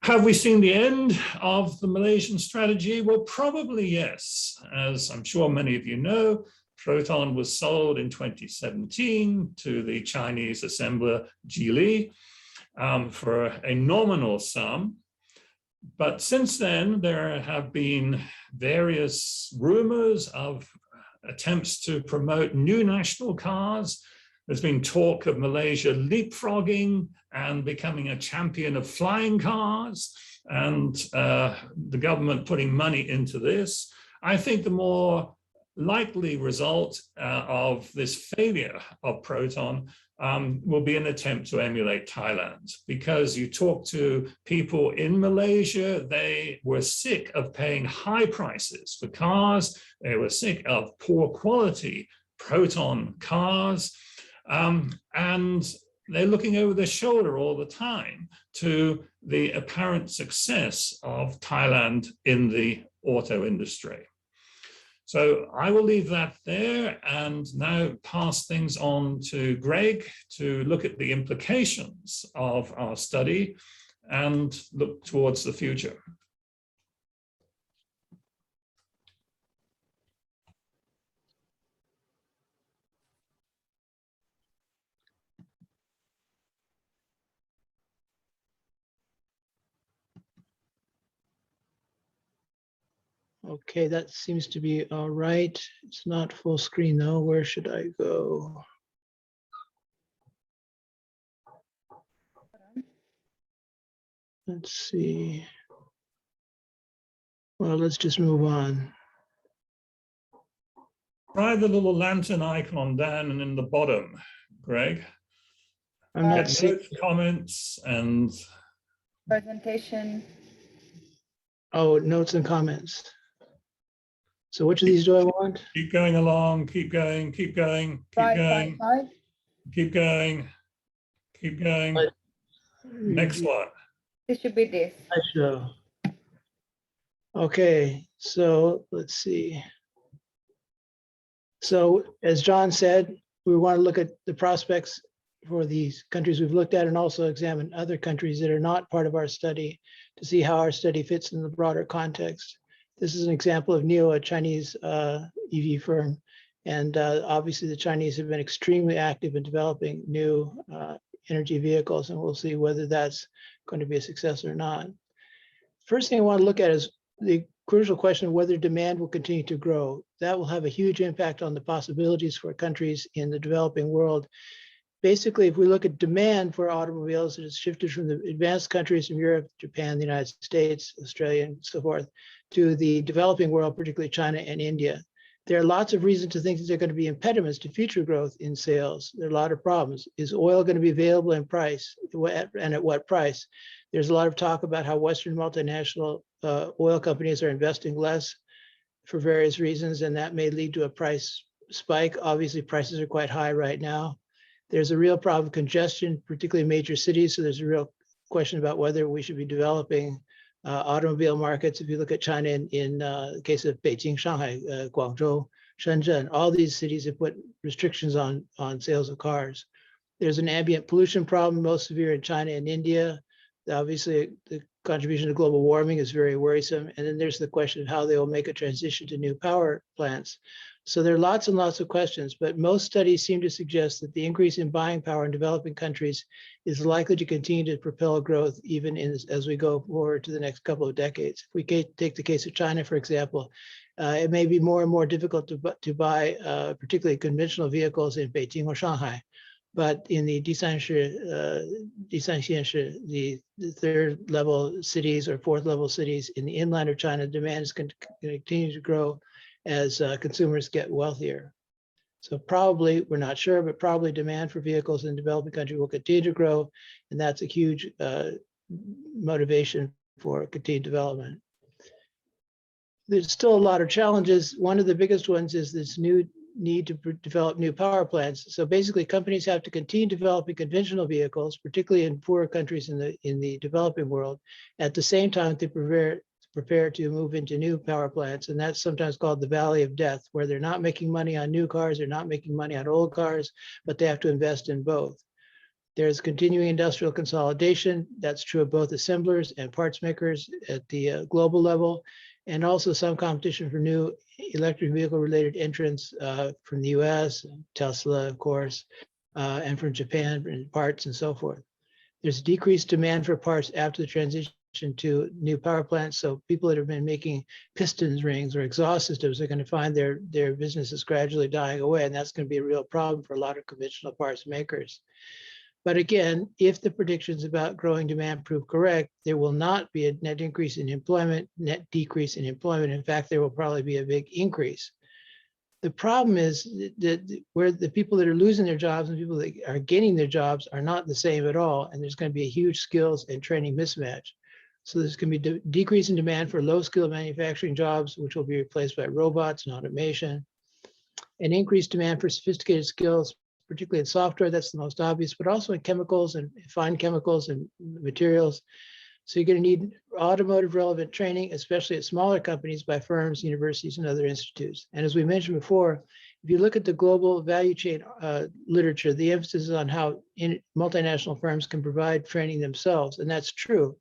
Have we seen the end of the Malaysian strategy? Well, probably yes. As I'm sure many of you know, Proton was sold in 2017 to the Chinese assembler Geely for a nominal sum. But since then, there have been various rumors of attempts to promote new national cars. There's been talk of Malaysia leapfrogging and becoming a champion of flying cars, and the government putting money into this. I think the more likely result of this failure of Proton will be an attempt to emulate Thailand, because you talk to people in Malaysia, they were sick of paying high prices for cars. They were sick of poor quality Proton cars. And they're looking over their shoulder all the time to the apparent success of Thailand in the auto industry. So I will leave that there and now pass things on to Greg to look at the implications of our study and look towards the future. Okay, that seems to be all right. It's not full screen though. Where should I go? Let's see. Well, let's just move on. Try the little lantern icon down and in the bottom, Greg. I'm not seeing. Notes, comments, and Presentation. Oh, notes and comments. So which of these do I want? keep going along, keep going, keep going, keep going, keep going, keep going. Right. Next one. This should be this. I show. Okay, so let's see. So as John said, we want to look at the prospects for these countries we've looked at and also examine other countries that are not part of our study to see how our study fits in the broader context. This is an example of NIO, a Chinese EV firm. And obviously the Chinese have been extremely active in developing new energy vehicles, and we'll see whether that's going to be a success or not. First thing I want to look at is the crucial question of whether demand will continue to grow. That will have a huge impact on the possibilities for countries in the developing world. Basically, if we look at demand for automobiles, it has shifted from the advanced countries from Europe, Japan, the United States, Australia, and so forth, to the developing world, particularly China and India. There are lots of reasons to think that there are going to be impediments to future growth in sales. There are a lot of problems. Is oil going to be available in price, and at what price? There's a lot of talk about how Western multinational oil companies are investing less for various reasons, and that may lead to a price spike. Obviously, prices are quite high right now. There's a real problem of congestion, particularly in major cities. So there's a real question about whether we should be developing automobile markets. If you look at China in the case of Beijing, Shanghai, Guangzhou, Shenzhen, all these cities have put restrictions on sales of cars. There's an ambient pollution problem, most severe in China and India. Obviously, the contribution to global warming is very worrisome. And then there's the question of how they will make a transition to new power plants. So there are lots and lots of questions, but most studies seem to suggest that the increase in buying power in developing countries is likely to continue to propel growth even as we go forward to the next couple of decades. If we take the case of China, for example, it may be more and more difficult to buy particularly conventional vehicles in Beijing or Shanghai. But in the the third level cities or fourth level cities in the inland of China, demand is going to continue to grow as consumers get wealthier. So probably, we're not sure, but probably demand for vehicles in developing countries will continue to grow. And that's a huge motivation for continued development. There's still a lot of challenges. One of the biggest ones is this new need to develop new power plants. So basically, companies have to continue developing conventional vehicles, particularly in poorer countries in the developing world. At the same time, they prepare to move into new power plants, and that's sometimes called the valley of death, where they're not making money on new cars, they're not making money on old cars, but they have to invest in both. There's continuing industrial consolidation. That's true of both assemblers and parts makers at the global level, and also some competition for new electric vehicle related entrants from the US, Tesla, of course, and from Japan and parts and so forth. There's decreased demand for parts after the transition to new power plants. So people that have been making pistons rings or exhaust systems are going to find their businesses gradually dying away. And that's going to be a real problem for a lot of conventional parts makers. But again, if the predictions about growing demand prove correct, there will not be a net increase in employment, net decrease in employment. In fact, there will probably be a big increase. The problem is that where the people that are losing their jobs and people that are gaining their jobs are not the same at all. And there's going to be a huge skills and training mismatch. So there's going to be a decrease in demand for low skill manufacturing jobs, which will be replaced by robots and automation. An increased demand for sophisticated skills, particularly in software, that's the most obvious, but also in chemicals and fine chemicals and materials. So you're going to need automotive relevant training, especially at smaller companies by firms, universities, and other institutes. And as we mentioned before, if you look at the global value chain literature, the emphasis is on how multinational firms can provide training themselves, and that's true.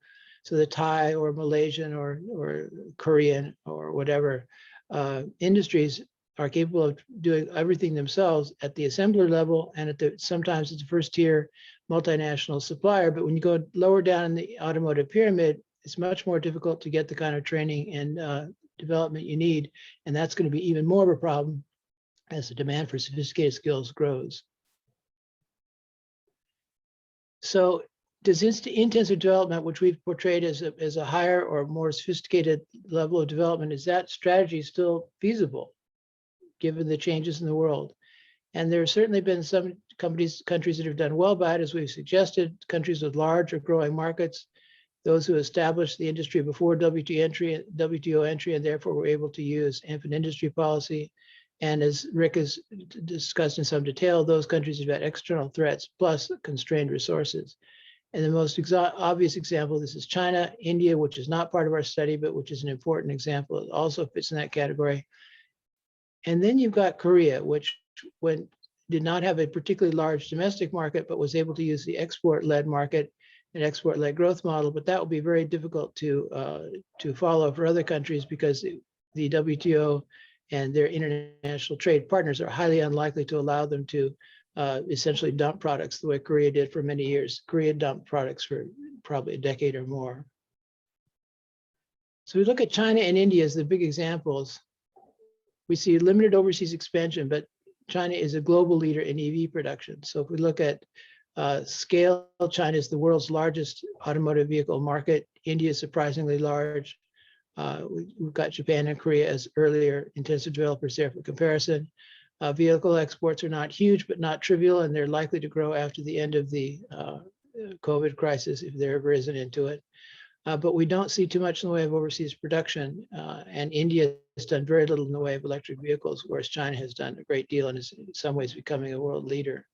So the Thai or Malaysian or Korean or whatever industries are capable of doing everything themselves at the assembler level and at the sometimes it's a first tier multinational supplier. But when you go lower down in the automotive pyramid, it's much more difficult to get the kind of training and development you need. And that's going to be even more of a problem as the demand for sophisticated skills grows. So does intensive development, which we've portrayed as a higher or more sophisticated level of development, is that strategy still feasible given the changes in the world? And there have certainly been some countries that have done well by it, as we've suggested, countries with large or growing markets, those who established the industry before WTO entry, and therefore were able to use infant industry policy. And as Rick has discussed in some detail, those countries have had external threats plus constrained resources. And the most obvious example of this is China, India, which is not part of our study, but which is an important example. It also fits in that category. And then you've got Korea, which did not have a particularly large domestic market, but was able to use the export-led market and export-led growth model. But that will be very difficult to follow for other countries because the WTO and their international trade partners are highly unlikely to allow them to essentially dump products the way Korea did for many years. Korea dumped products for probably a decade or more. So we look at China and India as the big examples. We see limited overseas expansion, but China is a global leader in EV production. So if we look at scale, China is the world's largest automotive vehicle market. India is surprisingly large. We've got Japan and Korea as earlier intensive developers there for comparison. Vehicle exports are not huge, but not trivial, and they're likely to grow after the end of the COVID crisis, if there ever is an end to it. But we don't see too much in the way of overseas production, and India has done very little in the way of electric vehicles, whereas China has done a great deal and is in some ways becoming a world leader.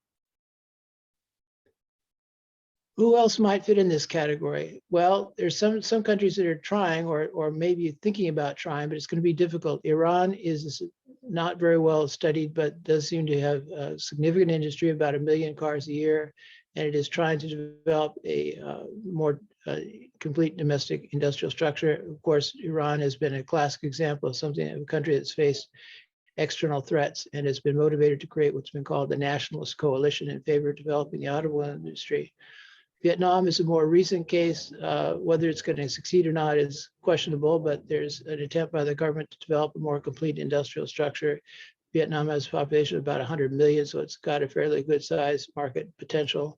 Who else might fit in this category? Well, there's some countries that are trying or maybe thinking about trying, but it's going to be difficult. Iran is not very well studied, but does seem to have a significant industry, about 1 million cars a year, and it is trying to develop a more complete domestic industrial structure. Of course, Iran has been a classic example of a country that's faced external threats and has been motivated to create what's been called the nationalist coalition in favor of developing the automobile industry. Vietnam is a more recent case. Whether it's going to succeed or not is questionable, but there's an attempt by the government to develop a more complete industrial structure. Vietnam has a population of about 100 million, so it's got a fairly good size market potential.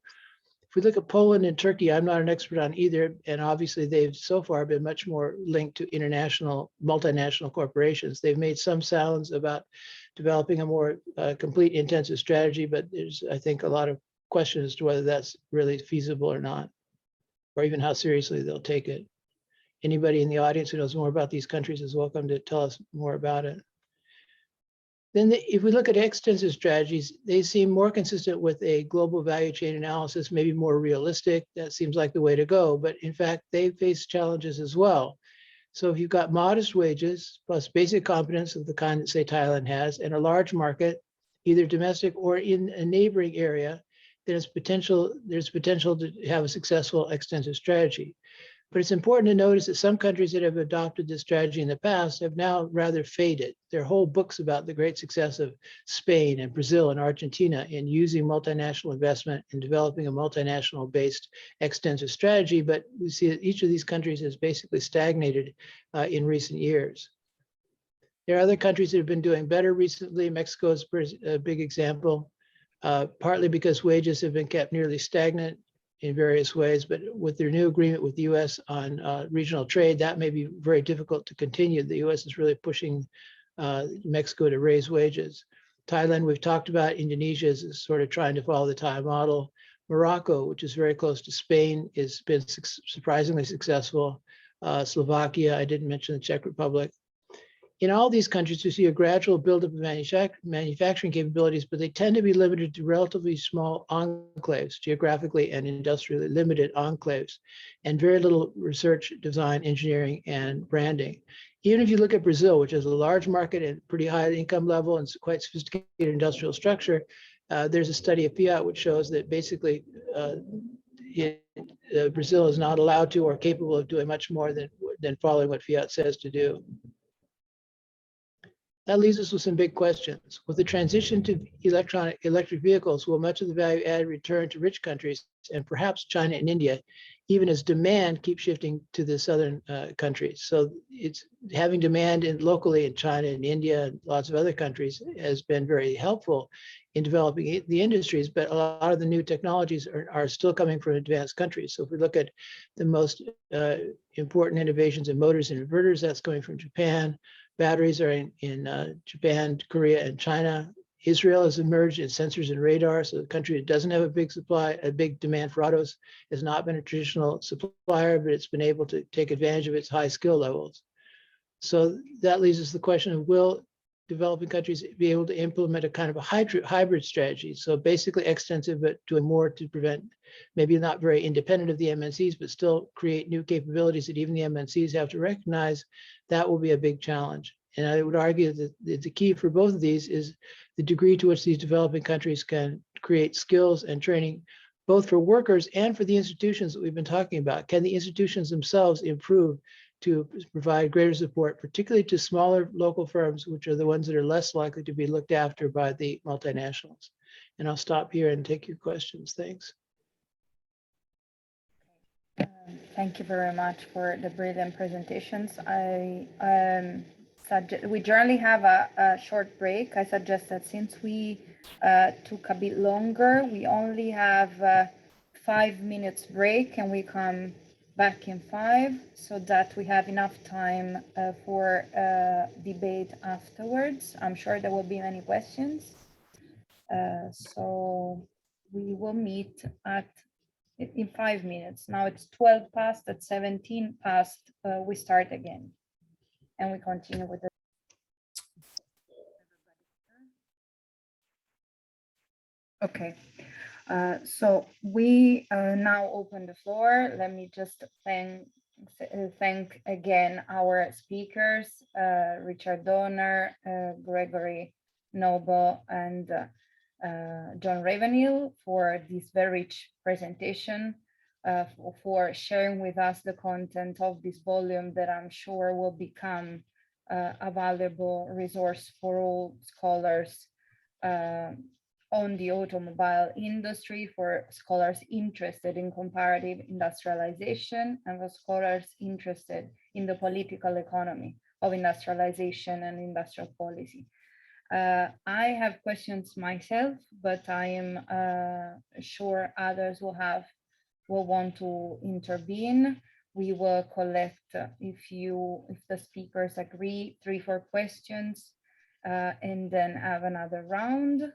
If we look at Poland and Turkey, I'm not an expert on either, and obviously they've so far been much more linked to international, multinational corporations. They've made some sounds about developing a more complete intensive strategy, but there's, I think, a lot of question as to whether that's really feasible or not, or even how seriously they'll take it. Anybody in the audience who knows more about these countries is welcome to tell us more about it. Then if we look at extensive strategies, they seem more consistent with a global value chain analysis, maybe more realistic. That seems like the way to go, but in fact, they face challenges as well. So if you've got modest wages plus basic competence of the kind that, say, Thailand has, and a large market, either domestic or in a neighboring area, then there's potential to have a successful extensive strategy. But it's important to notice that some countries that have adopted this strategy in the past have now rather faded. There are whole books about the great success of Spain and Brazil and Argentina in using multinational investment and developing a multinational based extensive strategy. But we see that each of these countries has basically stagnated in recent years. There are other countries that have been doing better recently. Mexico is a big example, partly because wages have been kept nearly stagnant in various ways, but with their new agreement with the US on regional trade, that may be very difficult to continue. The US is really pushing Mexico to raise wages. Thailand, we've talked about. Indonesia is sort of trying to follow the Thai model. Morocco, which is very close to Spain, has been surprisingly successful. Slovakia, I didn't mention the Czech Republic. In all these countries, we see a gradual buildup of manufacturing capabilities, but they tend to be limited to relatively small enclaves, geographically and industrially limited enclaves, and very little research, design, engineering, and branding. Even if you look at Brazil, which is a large market and pretty high income level and quite sophisticated industrial structure, there's a study of Fiat which shows that basically Brazil is not allowed to or capable of doing much more than following what Fiat says to do. That leaves us with some big questions. With the transition to electric vehicles, will much of the value added return to rich countries and perhaps China and India, even as demand keeps shifting to the southern countries? So it's having demand locally in China and India and lots of other countries has been very helpful in developing the industries, but a lot of the new technologies are still coming from advanced countries. So if we look at the most important innovations in motors and inverters, that's coming from Japan. Batteries are in Japan, Korea, and China. Israel has emerged in sensors and radar. So the country that doesn't have a big demand for autos has not been a traditional supplier, but it's been able to take advantage of its high skill levels. So that leaves us the question of, will developing countries be able to implement a kind of a hybrid strategy? So basically extensive, but doing more to prevent, maybe not very independent of the MNCs, but still create new capabilities that even the MNCs have to recognize. That will be a big challenge. And I would argue that the key for both of these is the degree to which these developing countries can create skills and training, both for workers and for the institutions that we've been talking about. Can the institutions themselves improve to provide greater support, particularly to smaller local firms, which are the ones that are less likely to be looked after by the multinationals? And I'll stop here and take your questions. Thanks. Thank you very much for the brilliant presentations. We generally have a short break. I suggest that since we took a bit longer, we only have 5 minutes break, and we come back in 5 so that we have enough time for debate afterwards. I'm sure there will be many questions. So we will meet in 5 minutes. Now it's 12 past. At 17 past, we start again, and we continue with the. Okay. So we now open the floor. Let me just thank again our speakers, Richard Donner, Gregory Noble, and John Ravenhill, for this very rich presentation, for sharing with us the content of this volume that I'm sure will become a valuable resource for all scholars on the automobile industry, for scholars interested in comparative industrialization, and for scholars interested in the political economy of industrialization and industrial policy. I have questions myself, but I am sure others will want to intervene. We will collect, if the speakers agree, 3-4 questions, and then have another round.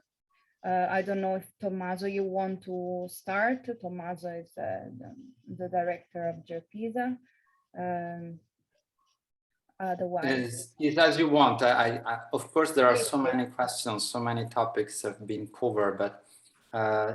I don't know if Tommaso, you want to start. Tommaso is the director of GERPISA. Otherwise, it's as you want. I of course there are so many questions, so many topics have been covered, but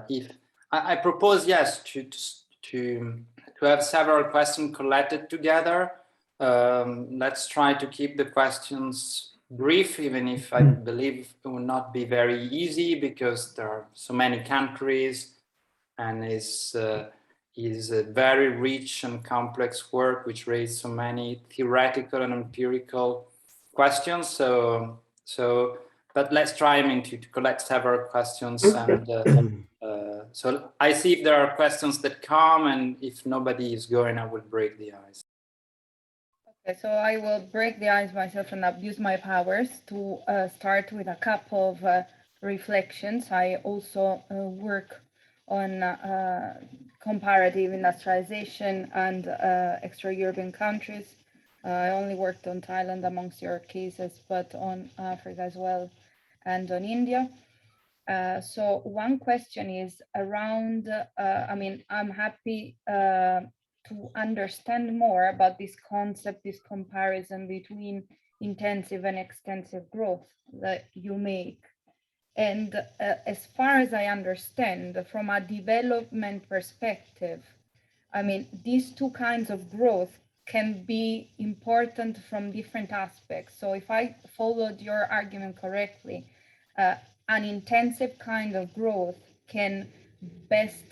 if I propose, yes, to have several questions collected together. Let's try to keep the questions brief, even if I believe it will not be very easy because there are so many countries and is a very rich and complex work which raised so many theoretical and empirical questions. So but let's try, I mean, to collect several questions. And so I see if there are questions that come, and if nobody is going, I will break the ice. Okay, so I will break the ice myself and abuse my powers to start with a couple of reflections. I also work on comparative industrialization and extra-European countries. I only worked on Thailand amongst your cases, but on Africa as well and on India. So one question is around, I mean, I'm happy to understand more about this concept, this comparison between intensive and extensive growth that you make. And as far as I understand, from a development perspective, I mean, these two kinds of growth can be important from different aspects. So if I followed your argument correctly, an intensive kind of growth can best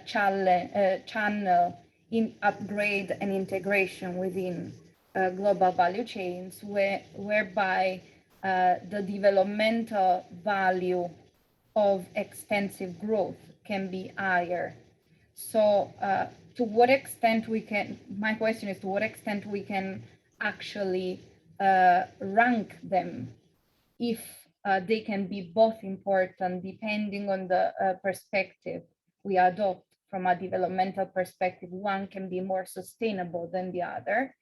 channel in upgrade and integration within global value chains, whereby the developmental value of extensive growth can be higher. So to what extent we can, my question is to what extent we can actually rank them, if they can be both important depending on the perspective we adopt. From a developmental perspective, one can be more sustainable than the other.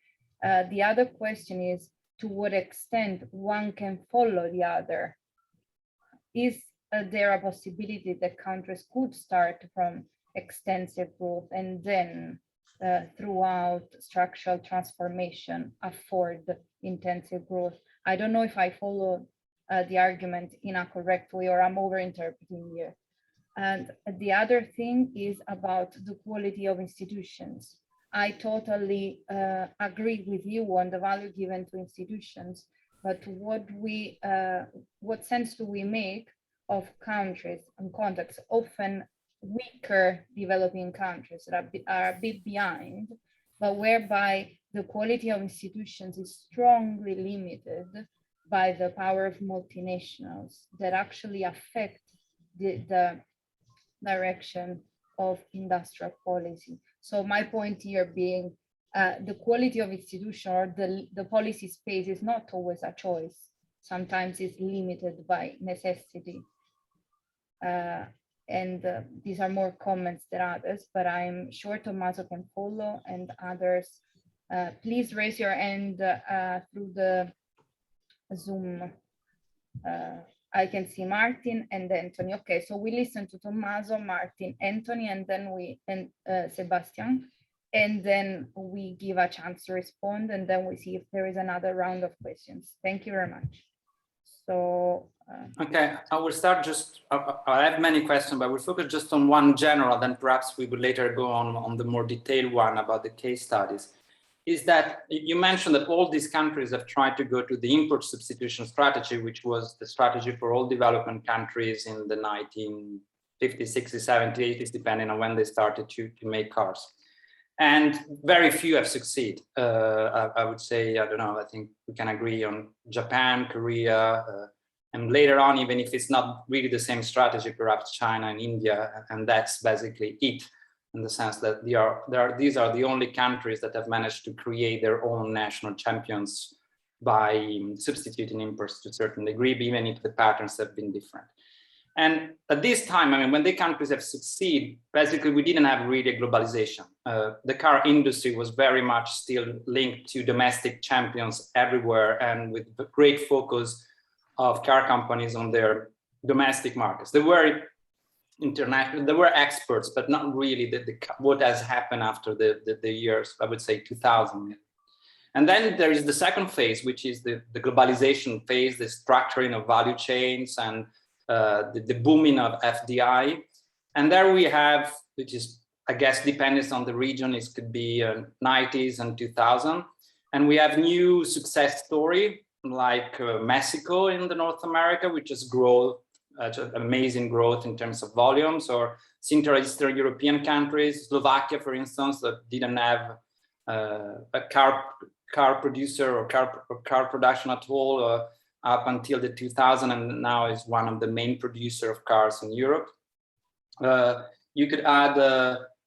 The other question is to what extent one can follow the other. Is there a possibility that countries could start from extensive growth and then throughout structural transformation afford intensive growth? I don't know if I follow the argument in a correct way or I'm overinterpreting here. And the other thing is about the quality of institutions. I totally agree with you on the value given to institutions, but what sense do we make of countries and contexts, often weaker developing countries that are a bit behind, but whereby the quality of institutions is strongly limited by the power of multinationals that actually affect the direction of industrial policy. So my point here being the quality of institution or the policy space is not always a choice. Sometimes it's limited by necessity. These are more comments than others, but I'm sure Tommaso can follow and others. Please raise your hand through the Zoom. I can see Martin and Anthony. Okay, so we listen to Tommaso, Martin, Anthony, and then Sebastian, and then we give a chance to respond, and then we see if there is another round of questions. Thank you very much. So. Okay, I will start just, I have many questions, but we'll focus just on one general, then perhaps we will later go on the more detailed one about the case studies. Is that you mentioned that all these countries have tried to go to the import substitution strategy, which was the strategy for all development countries in the 1950s, 60s, 70s, 80s, depending on when they started to make cars. And very few have succeeded. I would say, I don't know, I think we can agree on Japan, Korea, and later on, even if it's not really the same strategy, perhaps China and India, and that's basically it. In the sense that these are the only countries that have managed to create their own national champions by substituting imports to a certain degree, even if the patterns have been different. And at this time, I mean, when the countries have succeeded, basically we didn't have really a globalization. The car industry was very much still linked to domestic champions everywhere, and with the great focus of car companies on their domestic markets. There were international, there were experts, but not really what has happened after the years, I would say 2000. And then there is the second phase, which is the globalization phase, the structuring of value chains and the booming of FDI. And there we have, which is, I guess, depends on the region, it could be 90s and 2000. And we have new success story like Mexico in the North America, which has grown amazing growth in terms of volumes, or Central Eastern European countries, Slovakia, for instance, that didn't have a car producer or car production at all up until the 2000, and now is one of the main producer of cars in Europe. You could add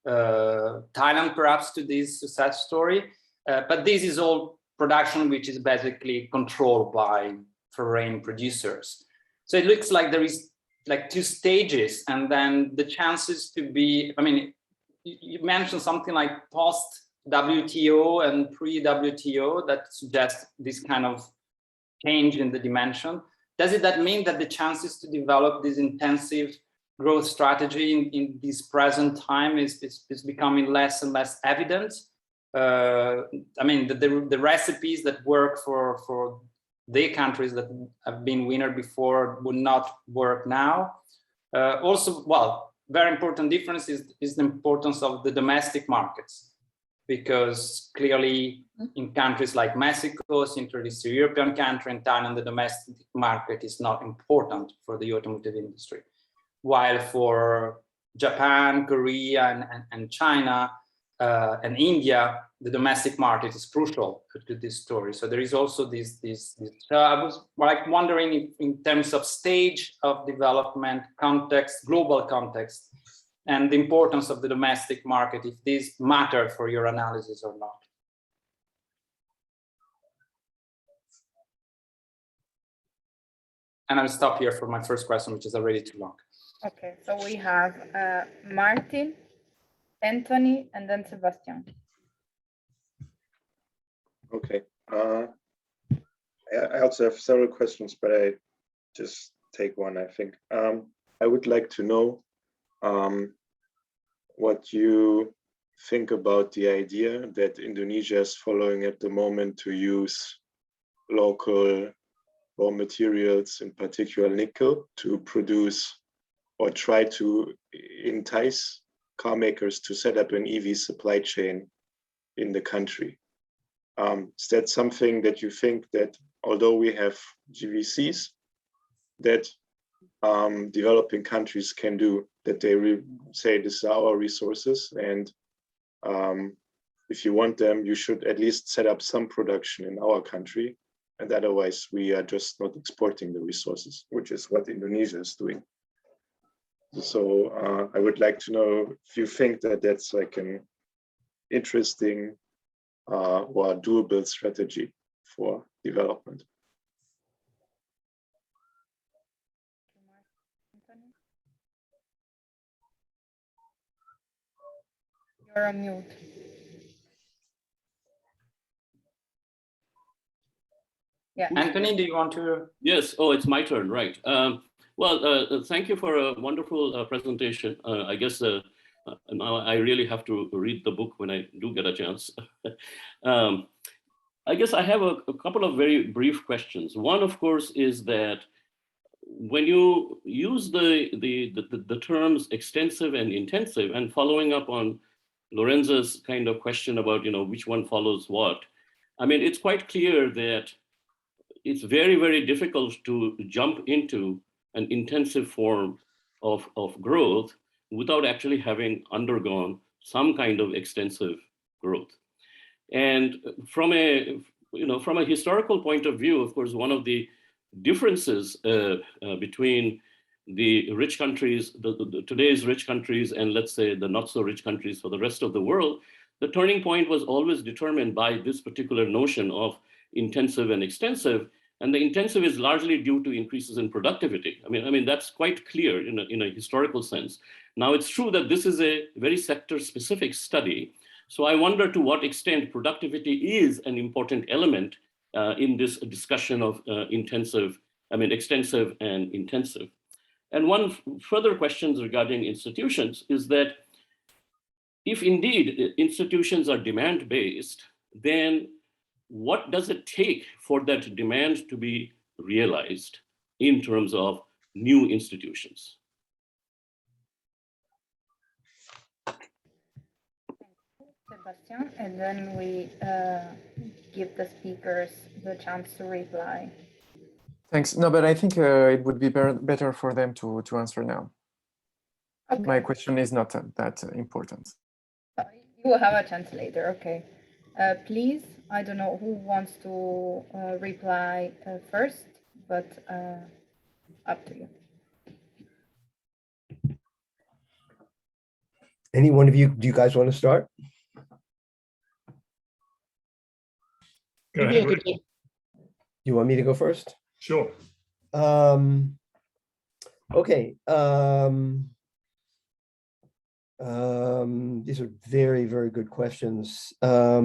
Thailand perhaps to this success story, but this is all production which is basically controlled by foreign producers. So it looks like there is like two stages, and then the chances to be, I mean, you mentioned something like post WTO and pre-WTO that suggests this kind of change in the dimension. Does that mean that the chances to develop this intensive growth strategy in this present time is becoming less and less evident? I mean, the recipes that work for the countries that have been winner before would not work now. Also, well, very important difference is the importance of the domestic markets, because clearly in countries like Mexico, Central Eastern European country, and Thailand, the domestic market is not important for the automotive industry. While for Japan, Korea, and China, and India, the domestic market is crucial to this story. So there is also this. So I was like wondering if, in terms of stage of development, context, global context, and the importance of the domestic market, if this mattered for your analysis or not. And I'll stop here for my first question, which is already too long. Okay, so we have Martin, Anthony, and then Sebastian. Okay. I also have several questions, but I just take one, I think. I would like to know what you think about the idea that Indonesia is following at the moment to use local raw materials, in particular nickel, to produce or try to entice car makers to set up an EV supply chain in the country. Is that something that you think that, although we have GVCs, that developing countries can do, that they say this is our resources, and if you want them, you should at least set up some production in our country, and otherwise we are just not exporting the resources, which is what Indonesia is doing. So I would like to know if you think that that's like an interesting or doable strategy for development. You're on mute. Yeah. Anthony, do you want to? Yes. Oh, it's my turn, right? Well, thank you for a wonderful presentation. I guess now I really have to read the book when I do get a chance. I guess I have a couple of very brief questions. One, of course, is that when you use the terms extensive and intensive, and following up on Lorenzo's kind of question about, which one follows what, I mean, it's quite clear that it's very, very difficult to jump into an intensive form of growth without actually having undergone some kind of extensive growth. And from a historical point of view, of course, one of the differences between the rich countries, today's rich countries, and let's say the not so rich countries for the rest of the world, the turning point was always determined by this particular notion of intensive and extensive. And the intensive is largely due to increases in productivity. I mean that's quite clear in a historical sense. Now, it's true that this is a very sector-specific study. So I wonder to what extent productivity is an important element in this discussion of extensive and intensive. And one further question regarding institutions is that if indeed institutions are demand-based, then what does it take for that demand to be realized in terms of new institutions? Sebastian, and then we give the speakers the chance to reply. Thanks. No, but I think it would be better for them to answer now. Okay. My question is not that important. You will have a chance later. Okay. Please, I don't know who wants to reply first, but up to you. Any one of you, do you guys want to start? Go Maybe I ahead, could Rick. take- You want me to go first? Sure. Okay. These are very, very good questions. Let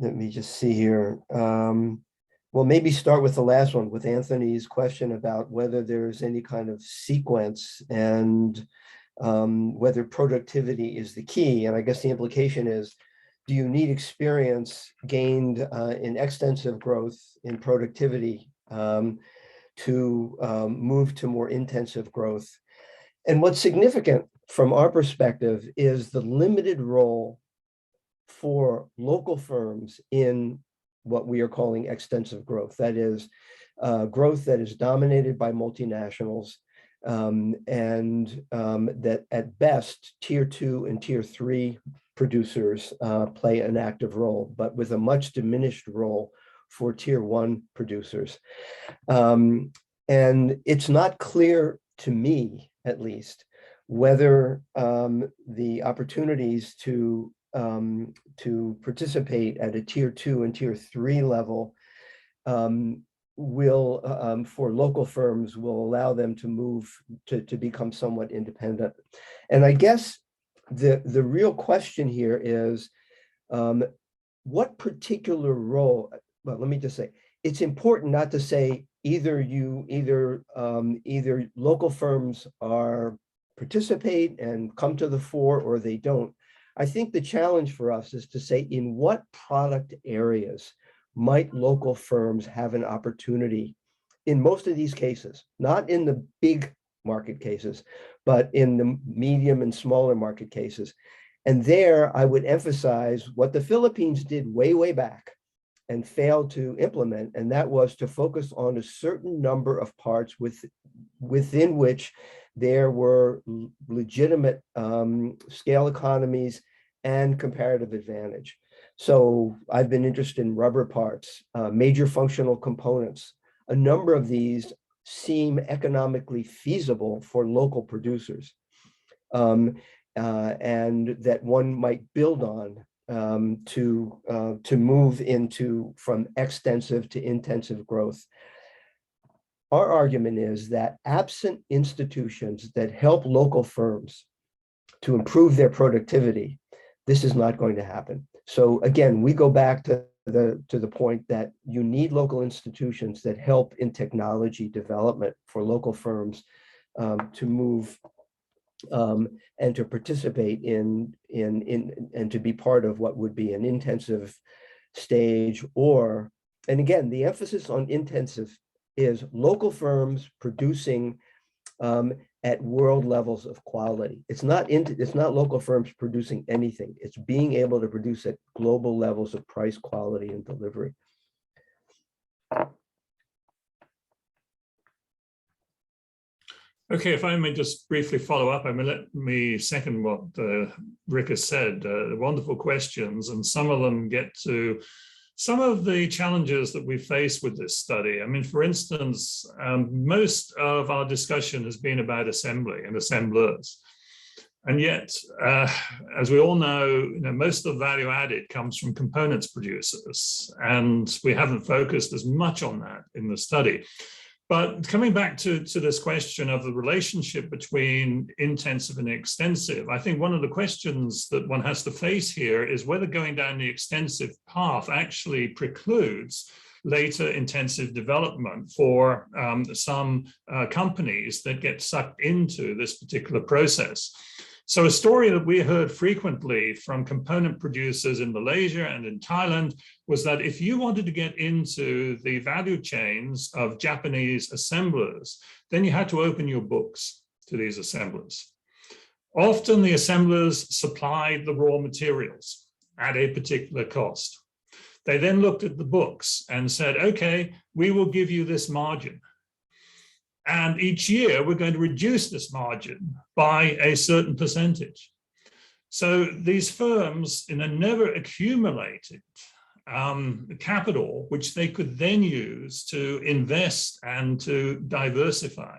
me just see here. Well, maybe start with the last one, with Anthony's question about whether there's any kind of sequence and whether productivity is the key. And I guess the implication is, do you need experience gained in extensive growth in productivity to move to more intensive growth? And what's significant from our perspective is the limited role for local firms in what we are calling extensive growth. That is growth that is dominated by multinationals, and that at best tier 2 and tier 3 producers play an active role, but with a much diminished role for tier 1 producers. And it's not clear to me, at least, whether the opportunities to participate at a tier 2 and tier 3 level will, for local firms, will allow them to move to become somewhat independent. And I guess the real question here is, what particular role? Well, let me just say, it's important not to say either local firms are participate and come to the fore or they don't. I think the challenge for us is to say, in what product areas might local firms have an opportunity in most of these cases, not in the big market cases, but in the medium and smaller market cases. And there I would emphasize what the Philippines did way, way back and failed to implement, and that was to focus on a certain number of parts within which there were legitimate scale economies and comparative advantage. So I've been interested in rubber parts, major functional components. A number of these seem economically feasible for local producers, and that one might build on to move from extensive to intensive growth. Our argument is that absent institutions that help local firms to improve their productivity, this is not going to happen. So again, we go back to the point that you need local institutions that help in technology development for local firms to move and to participate in and to be part of what would be an intensive stage, or, and again, the emphasis on intensive is local firms producing at world levels of quality. It's not local firms producing anything. It's being able to produce at global levels of price, quality, and delivery. Okay, if I may just briefly follow up, let me second what Rick has said. Wonderful questions, and some of them get to some of the challenges that we face with this study. I mean, for instance, most of our discussion has been about assembly and assemblers. And yet, as we all know, most of the value added comes from components producers, and we haven't focused as much on that in the study. But coming back to this question of the relationship between intensive and extensive, I think one of the questions that one has to face here is whether going down the extensive path actually precludes later intensive development for some companies that get sucked into this particular process. So a story that we heard frequently from component producers in Malaysia and in Thailand was that if you wanted to get into the value chains of Japanese assemblers, then you had to open your books to these assemblers. Often the assemblers supplied the raw materials at a particular cost. They then looked at the books and said, okay, we will give you this margin. And each year we're going to reduce this margin by a certain percentage. So these firms never accumulated capital, which they could then use to invest and to diversify.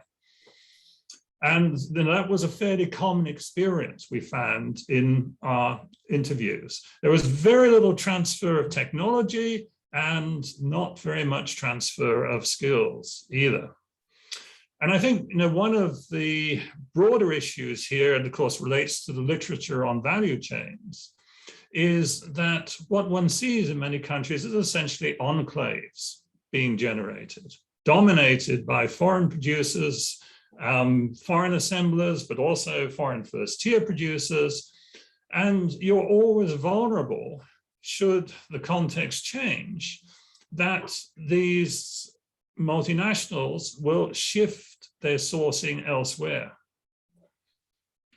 And then that was a fairly common experience we found in our interviews. There was very little transfer of technology and not very much transfer of skills either. And I think, one of the broader issues here, and of course relates to the literature on value chains, is that what one sees in many countries is essentially enclaves being generated, dominated by foreign producers, foreign assemblers, but also foreign first-tier producers. And you're always vulnerable, should the context change, that these multinationals will shift their sourcing elsewhere.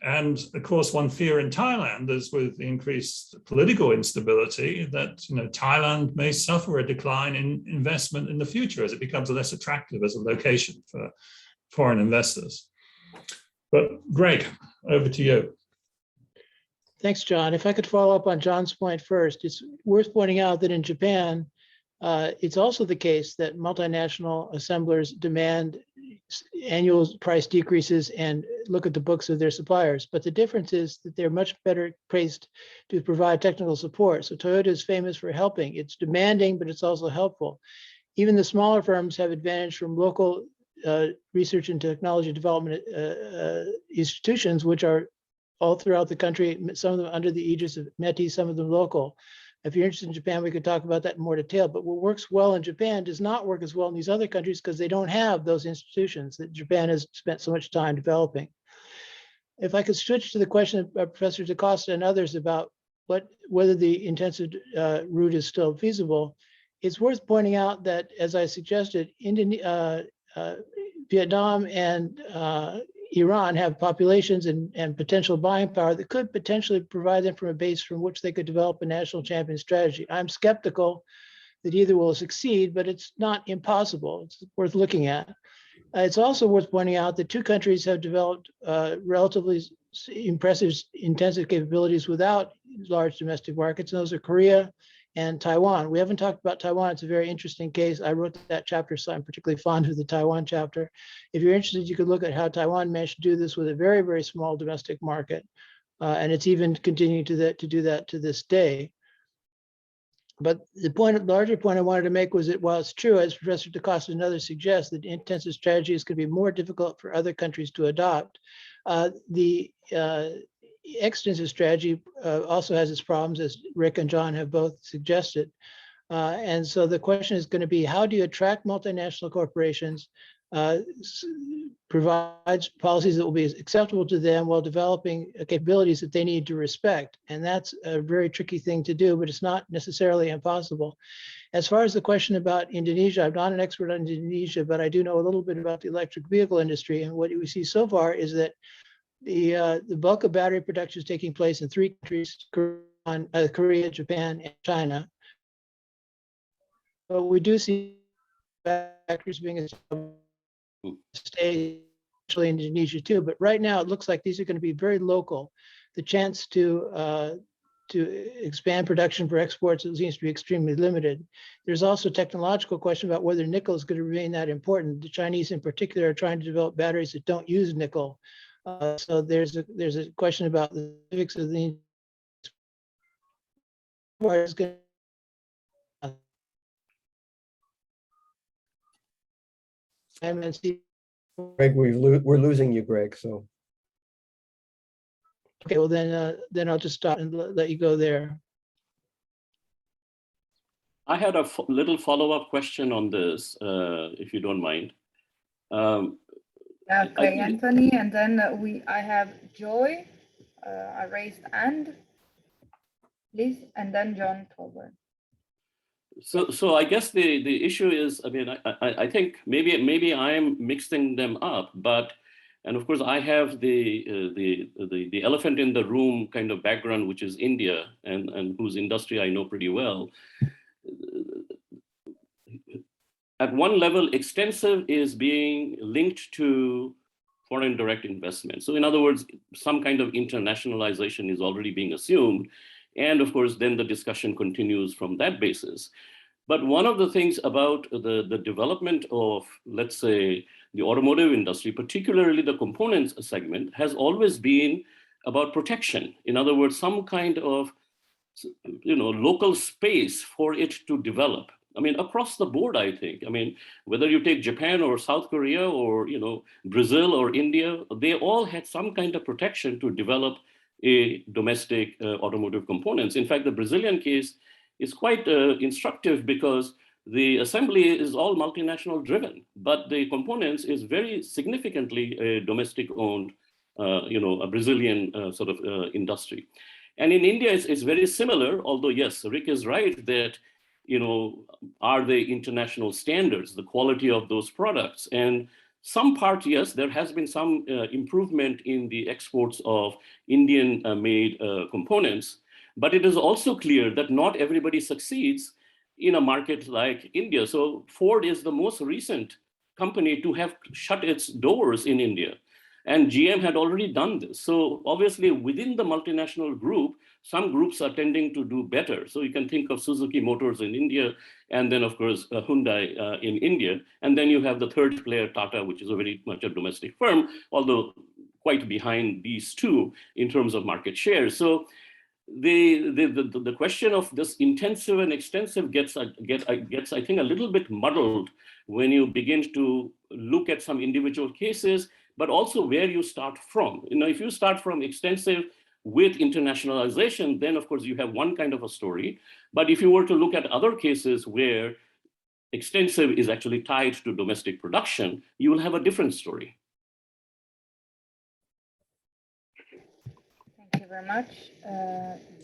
And of course, one fear in Thailand is with the increased political instability that Thailand may suffer a decline in investment in the future as it becomes less attractive as a location for foreign investors. But Greg, over to you. Thanks, John. If I could follow up on John's point first, it's worth pointing out that in Japan, it's also the case that multinational assemblers demand annual price decreases and look at the books of their suppliers. But the difference is that they're much better placed to provide technical support. So Toyota is famous for helping. It's demanding, but it's also helpful. Even the smaller firms have advantage from local research and technology development institutions, which are all throughout the country, some of them under the aegis of METI, some of them local. If you're interested in Japan, we could talk about that in more detail, but what works well in Japan does not work as well in these other countries because they don't have those institutions that Japan has spent so much time developing. If I could switch to the question of Professor DaCosta and others about whether the intensive route is still feasible, it's worth pointing out that, as I suggested, Vietnam and Iran have populations and potential buying power that could potentially provide them from a base from which they could develop a national champion strategy. I'm skeptical that either will succeed, but it's not impossible. It's worth looking at. It's also worth pointing out that two countries have developed relatively impressive intensive capabilities without large domestic markets, and those are Korea and Taiwan. We haven't talked about Taiwan. It's a very interesting case. I wrote that chapter, so I'm particularly fond of the Taiwan chapter. If you're interested, you could look at how Taiwan managed to do this with a very, very small domestic market. And it's even continuing to do that to this day. But the larger point I wanted to make was that while it's true, as Professor DaCosta and others suggest, that intensive strategies could be more difficult for other countries to adopt, the extensive strategy also has its problems, as Rick and John have both suggested. And so the question is going to be, how do you attract multinational corporations, provides policies that will be acceptable to them while developing capabilities that they need to respect? And that's a very tricky thing to do, but it's not necessarily impossible. As far as the question about Indonesia, I'm not an expert on Indonesia, but I do know a little bit about the electric vehicle industry. And what we see so far is that the bulk of battery production is taking place in three countries: Korea, Japan, and China. But we do see factories being stay, actually in Indonesia too. But right now, it looks like these are going to be very local. The chance to expand production for exports seems to be extremely limited. There's also a technological question about whether nickel is going to remain that important. The Chinese, in particular, are trying to develop batteries that don't use nickel. So there's a question about the specifics of the Greg, we're losing you, Greg. So okay, well then I'll just stop and let you go there. I had a little follow-up question on this, if you don't mind. Okay, Anthony, and then I have Joy, I raised hand, please, and then John Tolbert. So I guess the issue is, I mean, I think maybe I'm mixing them up, and of course I have the elephant in the room kind of background, which is India, and whose industry I know pretty well. at one level, extensive is being linked to foreign direct investment. So in other words, some kind of internationalization is already being assumed. And of course, then the discussion continues from that basis. But one of the things about the development of, let's say, the automotive industry, particularly the components segment, has always been about protection. In other words, some kind of local space for it to develop. I mean, across the board, I think. I mean, whether you take Japan or South Korea or Brazil or India, they all had some kind of protection to develop a domestic automotive components. In fact, the Brazilian case is quite instructive because the assembly is all multinational driven, but the components is very significantly a domestic owned, a Brazilian sort of industry. And in India, it's very similar, although yes, Rick is right that, are they international standards, the quality of those products? And some part, yes, there has been some improvement in the exports of Indian made components, but it is also clear that not everybody succeeds in a market like India. So Ford is the most recent company to have shut its doors in India. And GM had already done this. So obviously within the multinational group, some groups are tending to do better. So you can think of Suzuki Motors in India, and then of course Hyundai in India. And then you have the third player, Tata, which is a very much a domestic firm, although quite behind these two in terms of market share. So the question of this intensive and extensive gets I think a little bit muddled when you begin to look at some individual cases, but also where you start from. If you start from extensive with internationalization, then of course you have one kind of a story. But if you were to look at other cases where extensive is actually tied to domestic production, you will have a different story. Thank you very much.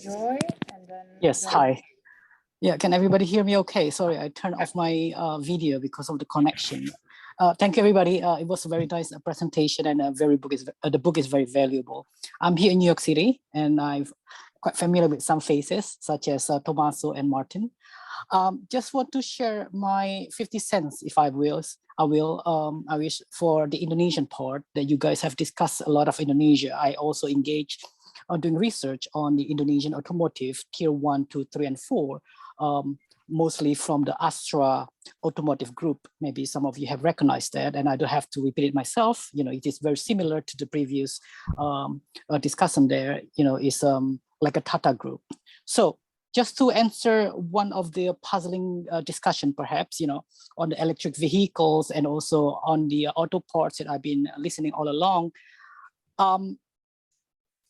Joy, and then... Yes, hi. Yeah, can everybody hear me okay? Sorry, I turned off my video because of the connection. Thank you, everybody. It was a very nice presentation, and the book is very valuable. I'm here in New York City, and I'm quite familiar with some faces, such as Tommaso and Martin. Just want to share my 50 cents, if I wish, for the Indonesian part that you guys have discussed a lot of Indonesia. I also engaged doing research on the Indonesian automotive tier 1, 2, 3, and 4. Mostly from the Astra Automotive Group. Maybe some of you have recognized that, and I don't have to repeat it myself. It is very similar to the previous discussion there. It's like a Tata Group. So just to answer one of the puzzling discussion, perhaps, on the electric vehicles and also on the auto parts that I've been listening all along.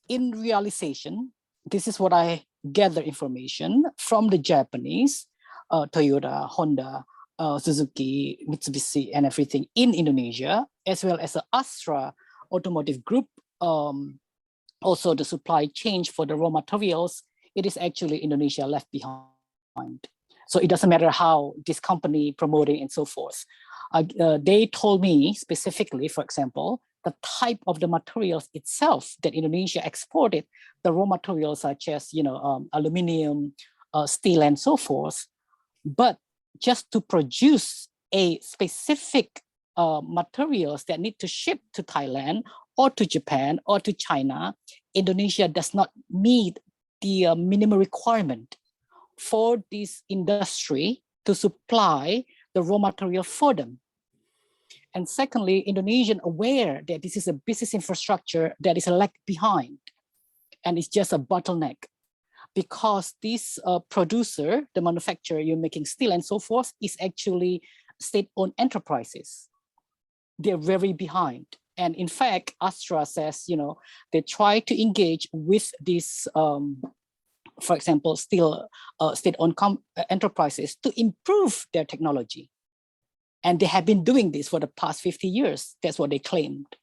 In realization, this is what I gather information from the Japanese, Toyota, Honda, Suzuki, Mitsubishi, and everything in Indonesia, as well as the Astra Automotive Group. Also the supply chain for the raw materials, it is actually Indonesia left behind. So it doesn't matter how this company promoting and so forth. They told me specifically, for example, the type of the materials itself that Indonesia exported, the raw materials such as aluminum, steel, and so forth. But just to produce a specific materials that need to ship to Thailand or to Japan or to China, Indonesia does not meet the minimum requirement for this industry to supply the raw material for them. And secondly, Indonesian aware that this is a business infrastructure that is left behind, and it's just a bottleneck, because this producer, the manufacturer, you're making steel and so forth, is actually state-owned enterprises. They're very behind. And in fact, Astra says, they try to engage with this, for example, state-owned enterprises to improve their technology. And they have been doing this for the past 50 years. That's what they claimed.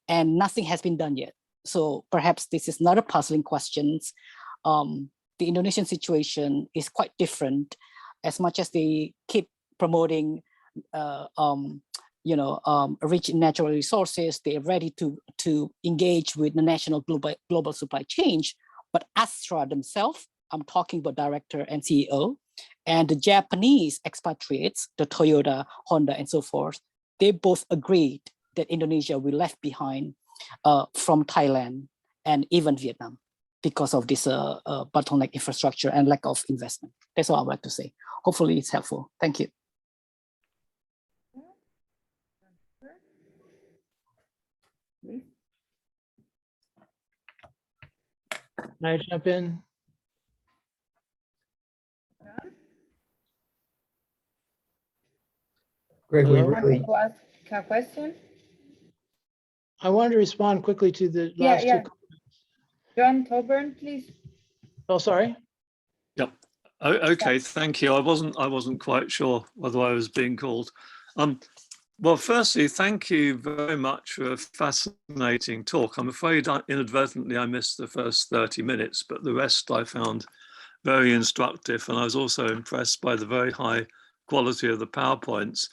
And nothing has been done yet. So perhaps this is not a puzzling question. The Indonesian situation is quite different. As much as they keep promoting, rich natural resources, they are ready to engage with the national global supply chain. But Astra themselves, I'm talking about director and CEO, And the Japanese expatriates, the Toyota, Honda, and so forth, they both agreed that Indonesia will left behind from Thailand and even Vietnam because of this bottleneck infrastructure and lack of investment. That's all I would like to say. Hopefully it's helpful. Thank you. Can I jump in? Greg, we Hello? really, To ask a question? I wanted to respond quickly to the Yeah, last yeah. two. John Coburn, please. Oh, sorry. Yep. Okay, thank you. I wasn't quite sure whether I was being called. Well, firstly, thank you very much for a fascinating talk. I'm afraid inadvertently I missed the first 30 minutes, but the rest I found very instructive, and I was also impressed by the very high quality of the PowerPoints.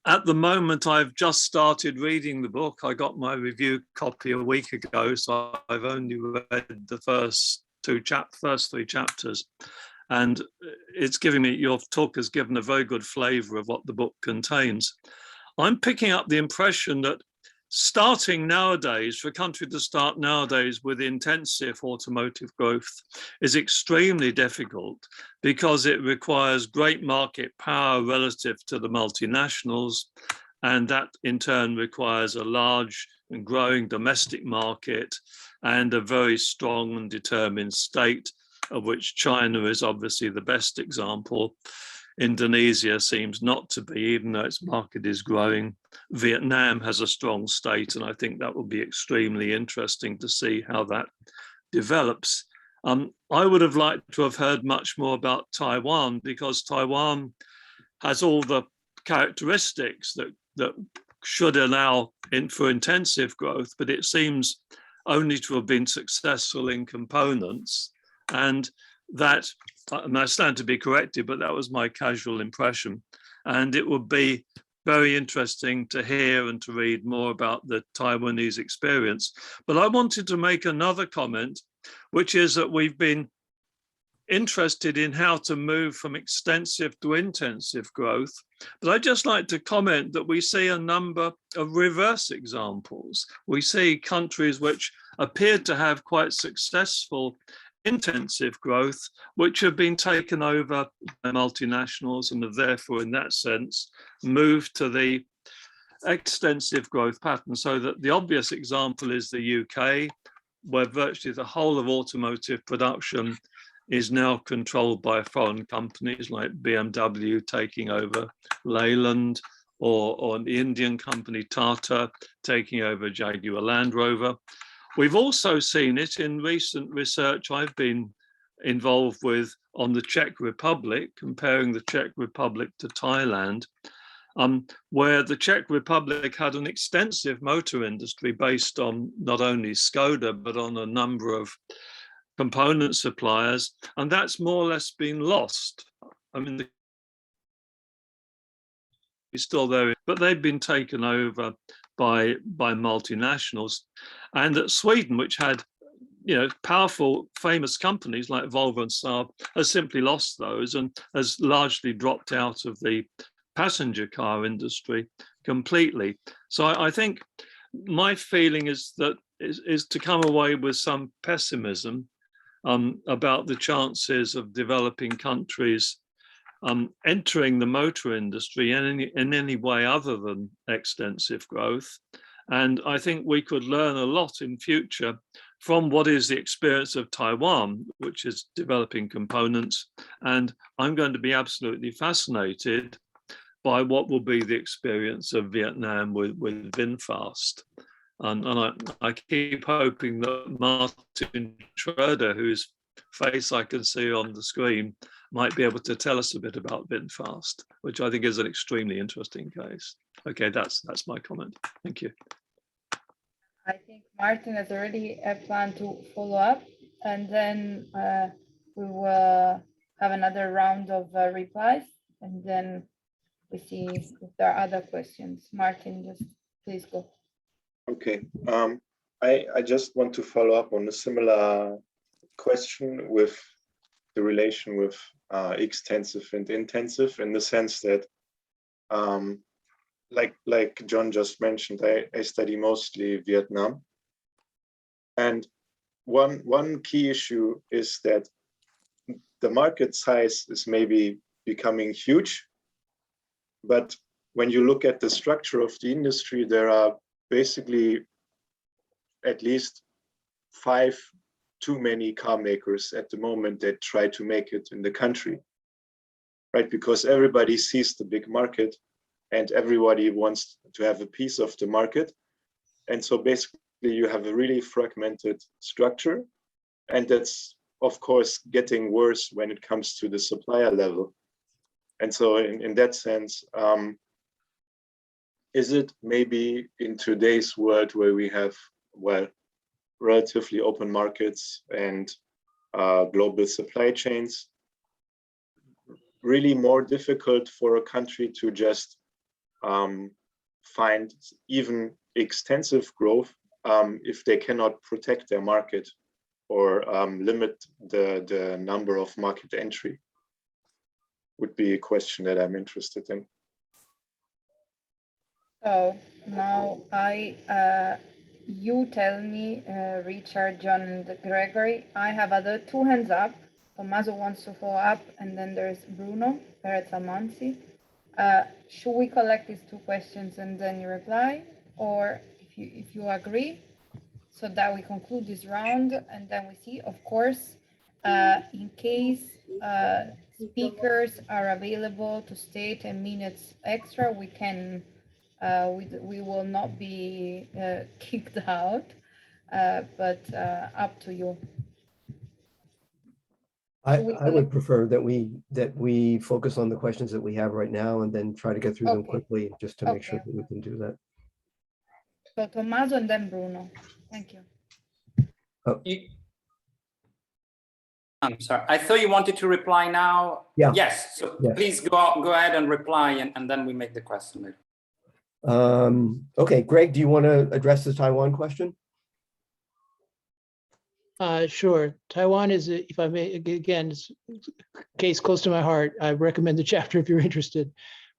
At the moment, I've just started reading the book. I got my review copy a week ago, so I've only read the first three chapters. And it's giving me, your talk has given a very good flavor of what the book contains. I'm picking up the impression that starting nowadays, for a country to start nowadays with intensive automotive growth is extremely difficult because it requires great market power relative to the multinationals. And that in turn requires a large and growing domestic market and a very strong and determined state, of which China is obviously the best example. Indonesia seems not to be, even though its market is growing. Vietnam has a strong state, and I think that will be extremely interesting to see how that develops. I would have liked to have heard much more about Taiwan, because Taiwan has all the characteristics that should allow for intensive growth, but it seems only to have been successful in components. And that, and I stand to be corrected, but that was my casual impression. And it would be very interesting to hear and to read more about the Taiwanese experience. But I wanted to make another comment, which is that we've been interested in how to move from extensive to intensive growth. But I'd just like to comment that we see a number of reverse examples. We see countries which appeared to have quite successful intensive growth, which have been taken over by multinationals and have therefore, in that sense, moved to the extensive growth pattern. So that the obvious example is the UK, where virtually the whole of automotive production is now controlled by foreign companies like BMW taking over Leyland, or the Indian company Tata taking over Jaguar Land Rover. We've also seen it in recent research I've been involved with on the Czech Republic, comparing the Czech Republic to Thailand, where the Czech Republic had an extensive motor industry based on not only Skoda, but on a number of component suppliers, and that's more or less been lost. I mean, it's still there, but they've been taken over by multinationals. And at Sweden, which had, you know, powerful, famous companies like Volvo and Saab, has simply lost those and has largely dropped out of the passenger car industry completely. So I think my feeling is that is to come away with some pessimism about the chances of developing countries entering the motor industry in any way other than extensive growth. And I think we could learn a lot in future from what is the experience of Taiwan, which is developing components. And I'm going to be absolutely fascinated by what will be the experience of Vietnam with VinFast. And I keep hoping that Martin Schroeder, whose face I can see on the screen, might be able to tell us a bit about VinFast, which I think is an extremely interesting case. Okay, that's my comment. Thank you. I think Martin has already a plan to follow up, and then we will have another round of replies, and then we see if there are other questions. Martin, just please go. Okay, I just want to follow up on a similar question with the relation with extensive and intensive, in the sense that, like John just mentioned, I study mostly Vietnam. And one key issue is that the market size is maybe becoming huge, but when you look at the structure of the industry, there are basically at least 5 too many car makers at the moment that try to make it in the country, right? Because everybody sees the big market and everybody wants to have a piece of the market. And so basically you have a really fragmented structure, and that's of course getting worse when it comes to the supplier level. And so in that sense, is it maybe in today's world where we have, well, relatively open markets and global supply chains, really more difficult for a country to just find even extensive growth if they cannot protect their market or limit the number of market entry? Would be a question that I'm interested in. So now you tell me, Richard, John, and Gregory. I have other 2 hands up. Tommaso wants to follow up, and then there's Bruno Perez-Amanzi. Should we collect these 2 questions and then you reply, or if you agree, so that we conclude this round and then we see? Of course, in case speakers are available to stay 10 minutes extra, we can. We will not be kicked out, but up to you. I would prefer that we focus on the questions that we have right now and then try to get through them quickly, just to make sure that we can do that. So Tommaso and then Bruno. Thank you. I'm sorry. I thought you wanted to reply now. Yeah. Yes. So yes. Please go ahead and reply, and then we make the question later. Okay, Greg, do you want to address the Taiwan question? Sure. Taiwan is, if I may, again, it's a case close to my heart. I recommend the chapter if you're interested.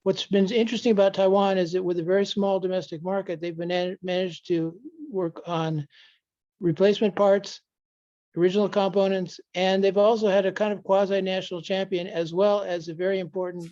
What's been interesting about Taiwan is that with a very small domestic market, they've been managed to work on replacement parts, original components, and they've also had a kind of quasi-national champion, as well as a very important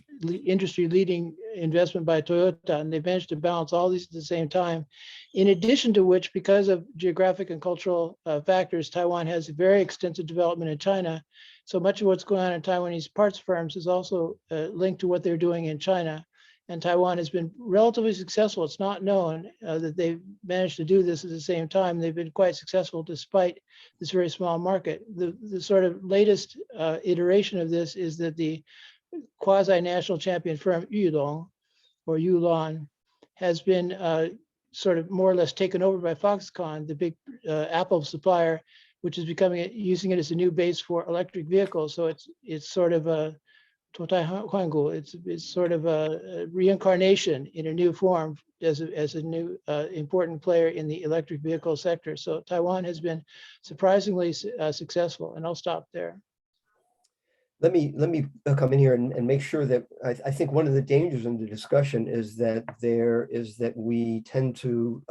industry-leading investment by Toyota, and they've managed to balance all these at the same time. In addition to which, because of geographic and cultural factors, Taiwan has a very extensive development in China. So much of what's going on in Taiwanese parts firms is also linked to what they're doing in China. And Taiwan has been relatively successful. It's not known that they've managed to do this at the same time. They've been quite successful despite this very small market. The sort of latest iteration of this is that the quasi-national champion firm Yulong or Yulon has been sort of more or less taken over by Foxconn, the big Apple supplier, which is using it as a new base for electric vehicles. So it's sort of a it's sort of a reincarnation in a new form as a new important player in the electric vehicle sector. So Taiwan has been surprisingly successful, and I'll stop there. Let me come in here and make sure that I think one of the dangers in the discussion is that we tend to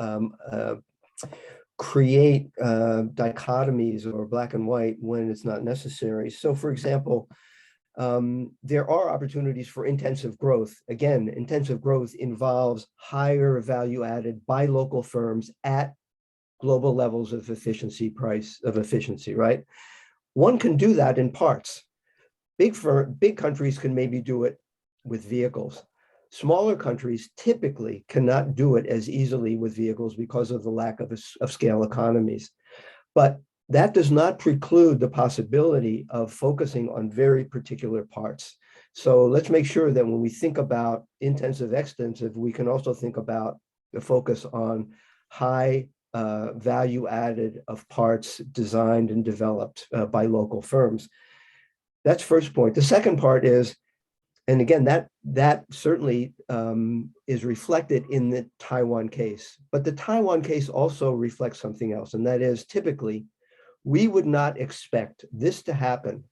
create dichotomies or black and white when it's not necessary. So, for example, there are opportunities for intensive growth. Again, intensive growth involves higher value added by local firms at global levels of efficiency, right? One can do that in parts. Big countries can maybe do it with vehicles. Smaller countries typically cannot do it as easily with vehicles because of the lack of scale economies. But that does not preclude the possibility of focusing on very particular parts. So let's make sure that when we think about intensive, extensive, we can also think about the focus on high value added of parts designed and developed by local firms. That's first point. The second part is, and again, that certainly is reflected in the Taiwan case, but the Taiwan case also reflects something else, and that is typically we would not expect this to happen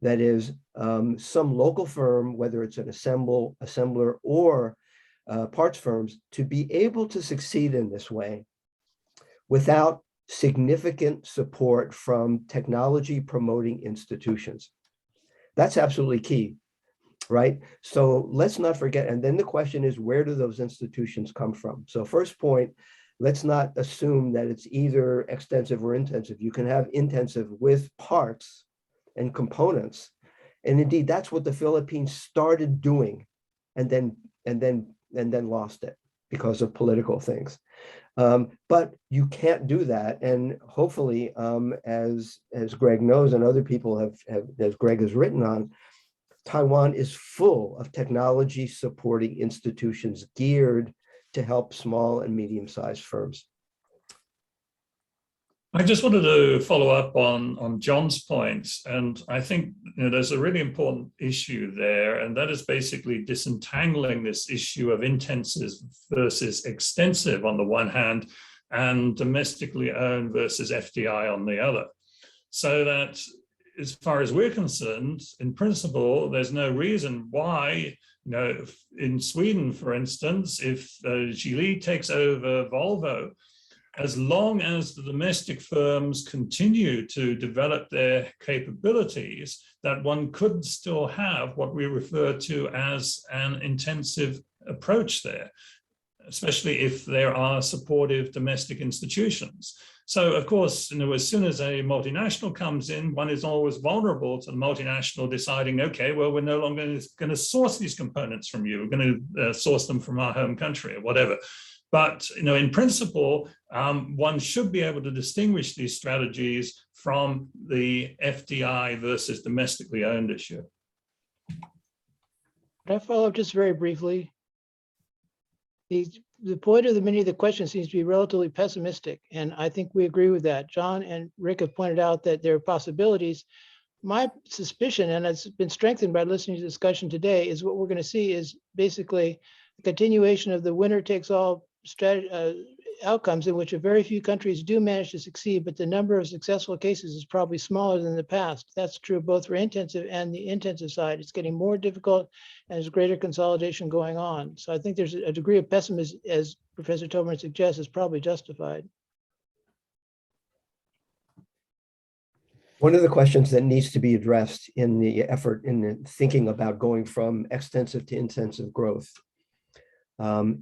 That is, some local firm, whether it's an assembler or parts firms, to be able to succeed in this way without significant support from technology promoting institutions. That's absolutely key, right? So let's not forget, and then the question is, where do those institutions come from? So first point, let's not assume that it's either extensive or intensive. You can have intensive with parts and components. And indeed, that's what the Philippines started doing and then lost it because of political things. But you can't do that. And hopefully, as Greg knows and other people have, as Greg has written on, Taiwan is full of technology supporting institutions geared to help small and medium-sized firms. I just wanted to follow up on John's points, and I think there's a really important issue there, and that is basically disentangling this issue of intensive versus extensive on the one hand, and domestically owned versus FDI on the other. So that, as far as we're concerned, in principle, there's no reason why, in Sweden, for instance, if Geely takes over Volvo, as long as the domestic firms continue to develop their capabilities, that one could still have what we refer to as an intensive approach there, especially if there are supportive domestic institutions. So, of course, as soon as a multinational comes in, one is always vulnerable to the multinational deciding, okay, well, we're no longer going to source these components from you. We're going to source them from our home country or whatever. But in principle, one should be able to distinguish these strategies from the FDI versus domestically owned issue. Can I follow up just very briefly? The point of many of the questions seems to be relatively pessimistic, and I think we agree with that. John and Rick have pointed out that there are possibilities. My suspicion, and it's been strengthened by listening to the discussion today, is what we're going to see is basically a continuation of the winner takes all outcomes in which a very few countries do manage to succeed, but the number of successful cases is probably smaller than the past. That's true both for intensive and the intensive side. It's getting more difficult and there's greater consolidation going on. So I think there's a degree of pessimism, as Professor Tobin suggests, is probably justified. One of the questions that needs to be addressed in the effort in the thinking about going from extensive to intensive growth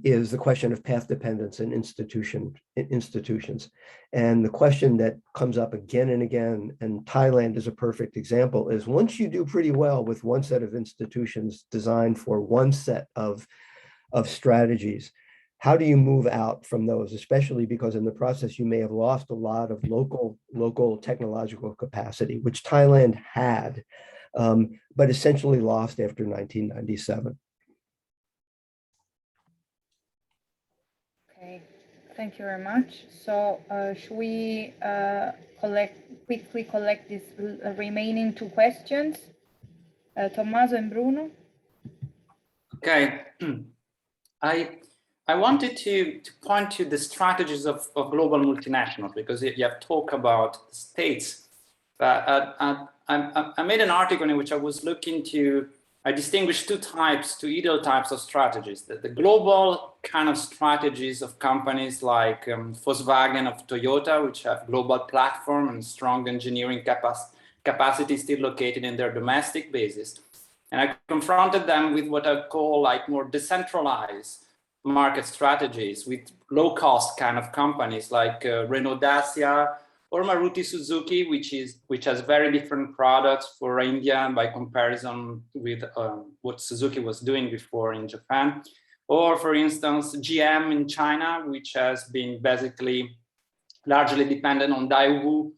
is the question of path dependence in institutions. And the question that comes up again and again, and Thailand is a perfect example, is once you do pretty well with one set of institutions designed for one set of strategies, how do you move out from those, especially because in the process you may have lost a lot of local technological capacity, which Thailand had, but essentially lost after 1997. Okay, thank you very much. So should we quickly collect these remaining two questions? Tommaso and Bruno. Okay, I wanted to point to the strategies of global multinationals, because you have talked about the states. I made an article in which I was looking to, I distinguished two ideal types of strategies. The global kind of strategies of companies like Volkswagen of Toyota, which have global platform and strong engineering capacity still located in their domestic bases. And I confronted them with what I call like more decentralized market strategies with low-cost kind of companies like Renault Dacia or Maruti Suzuki, which has very different products for India by comparison with what Suzuki was doing before in Japan. Or for instance, GM in China, which has been basically largely dependent on Daewoo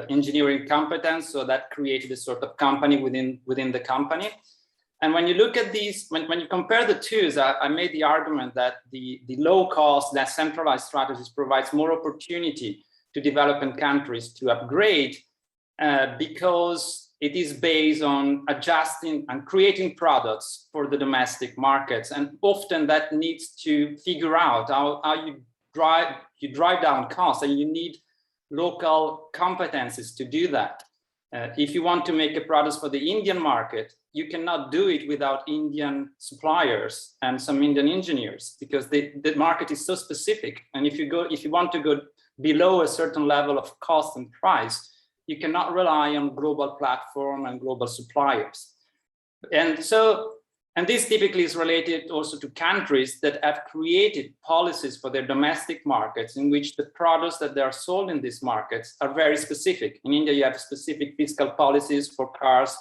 engineering competence. So that created a sort of company within the company. And when you look at these, when you compare the two, I made the argument that the low-cost, decentralized strategies provides more opportunity to developing countries to upgrade because it is based on adjusting and creating products for the domestic markets. And often that needs to figure out how you drive down costs, and you need local competencies to do that. If you want to make a product for the Indian market, you cannot do it without Indian suppliers and some Indian engineers, because the market is so specific. And if you want to go below a certain level of cost and price, you cannot rely on global platform and global suppliers. And this typically is related also to countries that have created policies for their domestic markets in which the products that they are sold in these markets are very specific. In India, you have specific fiscal policies for cars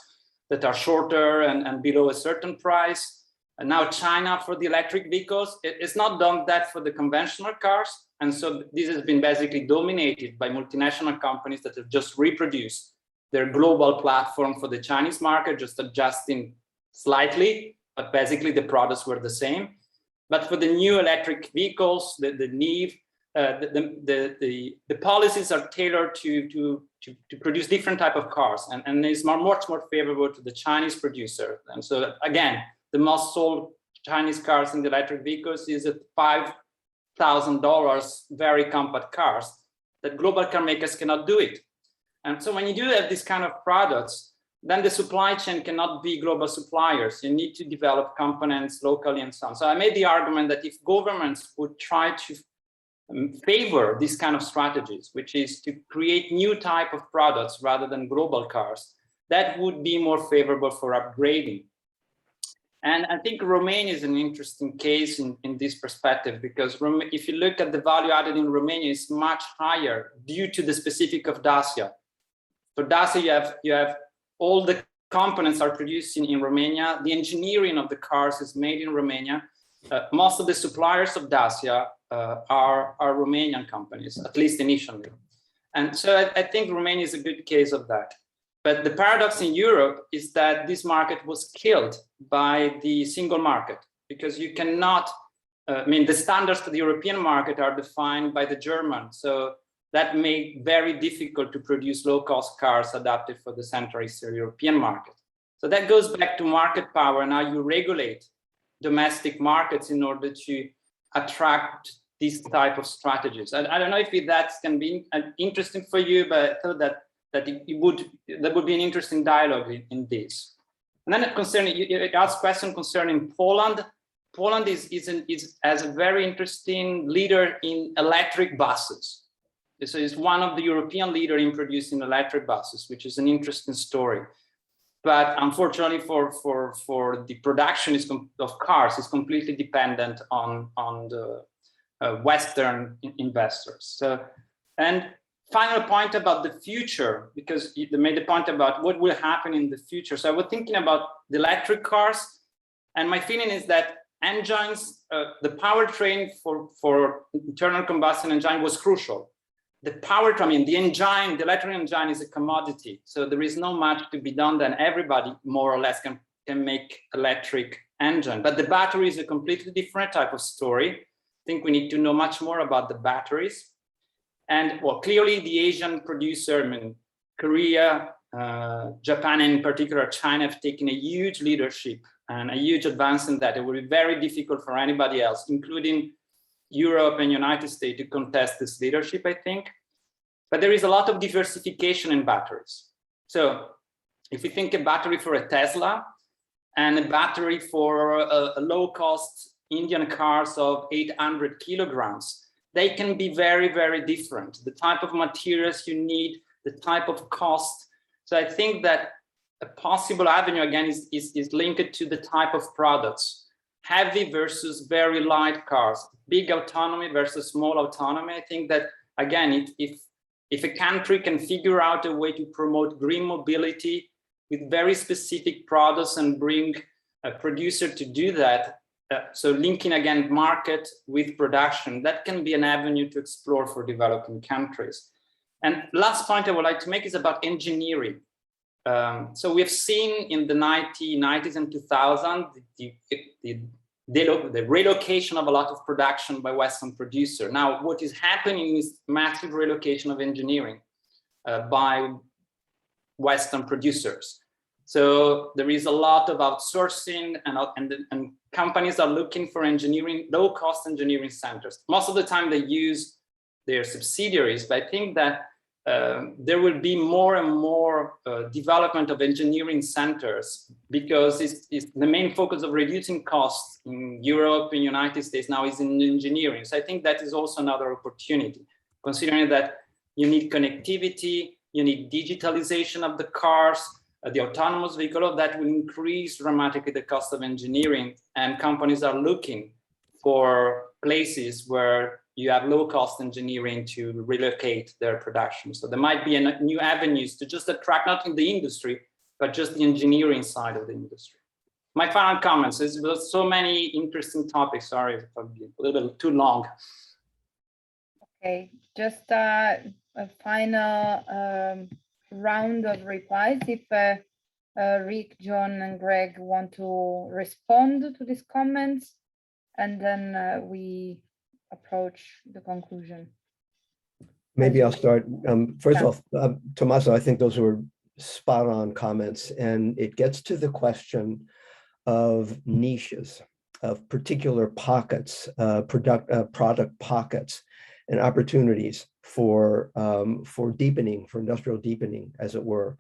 that are shorter and below a certain price. And now China for the electric vehicles, it's not done that for the conventional cars. And so this has been basically dominated by multinational companies that have just reproduced their global platform for the Chinese market, just adjusting slightly, but basically the products were the same. But for the new electric vehicles, the NEV, the policies are tailored to produce different type of cars, and it's much more favorable to the Chinese producer. And so again, the most sold Chinese cars in the electric vehicles is at $5,000, very compact cars that global car makers cannot do it. And so when you do have this kind of products, then the supply chain cannot be global suppliers. You need to develop components locally and so on. So I made the argument that if governments would try to favor these kind of strategies, which is to create new type of products rather than global cars, that would be more favorable for upgrading. And I think Romania is an interesting case in this perspective, because if you look at the value added in Romania, it's much higher due to the specific of Dacia. For Dacia, you have all the components are produced in Romania. The engineering of the cars is made in Romania. Most of the suppliers of Dacia are Romanian companies, at least initially. And so I think Romania is a good case of that. But the paradox in Europe is that this market was killed by the single market, because you cannot, the standards for the European market are defined by the German. So that made it very difficult to produce low-cost cars adapted for the Central Eastern European market. So that goes back to market power. Now you regulate domestic markets in order to attract these type of strategies. I don't know if that can be interesting for you, but I thought that would be an interesting dialogue in this. And then concerning, you asked a question concerning Poland. Poland has a very interesting leader in electric buses. So it's one of the European leaders in producing electric buses, which is an interesting story. But unfortunately for the production of cars, is completely dependent on the Western investors. So, and final point about the future, because you made the point about what will happen in the future. So I was thinking about the electric cars, and my feeling is that engines, the powertrain for internal combustion engine was crucial. The powertrain, the engine, the electric engine is a commodity. So there is not much to be done, then everybody more or less can make electric engine. But the battery is a completely different type of story. I think we need to know much more about the batteries. And well, clearly the Asian producer, Korea, Japan, and in particular China, have taken a huge leadership and a huge advance in that. It will be very difficult for anybody else, including Europe and United States, to contest this leadership, I think. But there is a lot of diversification in batteries. So if you think a battery for a Tesla and a battery for a low-cost Indian cars of 800 kilograms, they can be very, very different. The type of materials you need, the type of cost. So I think that a possible avenue, again, is linked to the type of products. Heavy versus very light cars, big autonomy versus small autonomy. I think that, again, if a country can figure out a way to promote green mobility with very specific products and bring a producer to do that, so linking again market with production, that can be an avenue to explore for developing countries. And last point I would like to make is about engineering. So we've seen in the 1990s and 2000s the relocation of a lot of production by Western producer. Now, what is happening is massive relocation of engineering by Western producers. So there is a lot of outsourcing, and companies are looking for engineering, low-cost engineering centers. Most of the time they use their subsidiaries, but I think that there will be more and more development of engineering centers, because it's the main focus of reducing costs in Europe and United States now is in engineering. So I think that is also another opportunity, considering that you need connectivity, you need digitalization of the cars, the autonomous vehicle, of that will increase dramatically the cost of engineering, and companies are looking for places where you have low-cost engineering to relocate their production. So there might be new avenues to just attract not in the industry, but just the engineering side of the industry. My final comments is there's so many interesting topics. Sorry if I'm being a little bit too long. Okay, just a final round of replies. If Rick, John, and Greg want to respond to these comments, and then we approach the conclusion. Maybe I'll start. First Yeah. of all, Tommaso, I think those were spot on comments, and it gets to the question of niches, of particular pockets, product pockets, and opportunities for deepening, for industrial deepening, as it were,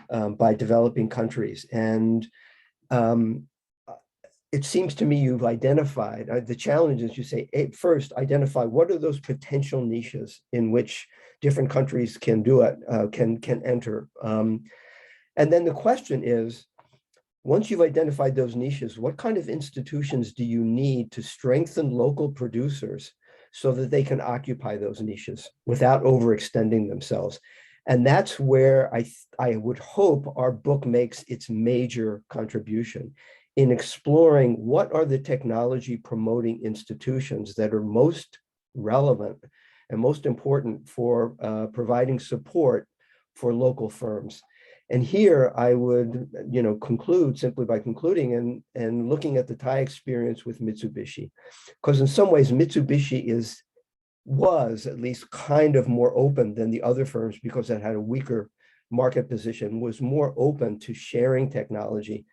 by developing countries. And it seems to me you've identified the challenges. You say, first, identify what are those potential niches in which different countries can do it, can enter. And then the question is, once you've identified those niches, what kind of institutions do you need to strengthen local producers so that they can occupy those niches without overextending themselves? And that's where I would hope our book makes its major contribution, in exploring what are the technology promoting institutions that are most relevant and most important for providing support for local firms. And here I would, conclude simply by concluding and looking at the Thai experience with Mitsubishi, because in some ways Mitsubishi was at least kind of more open than the other firms, because it had a weaker market position, was more open to sharing technology.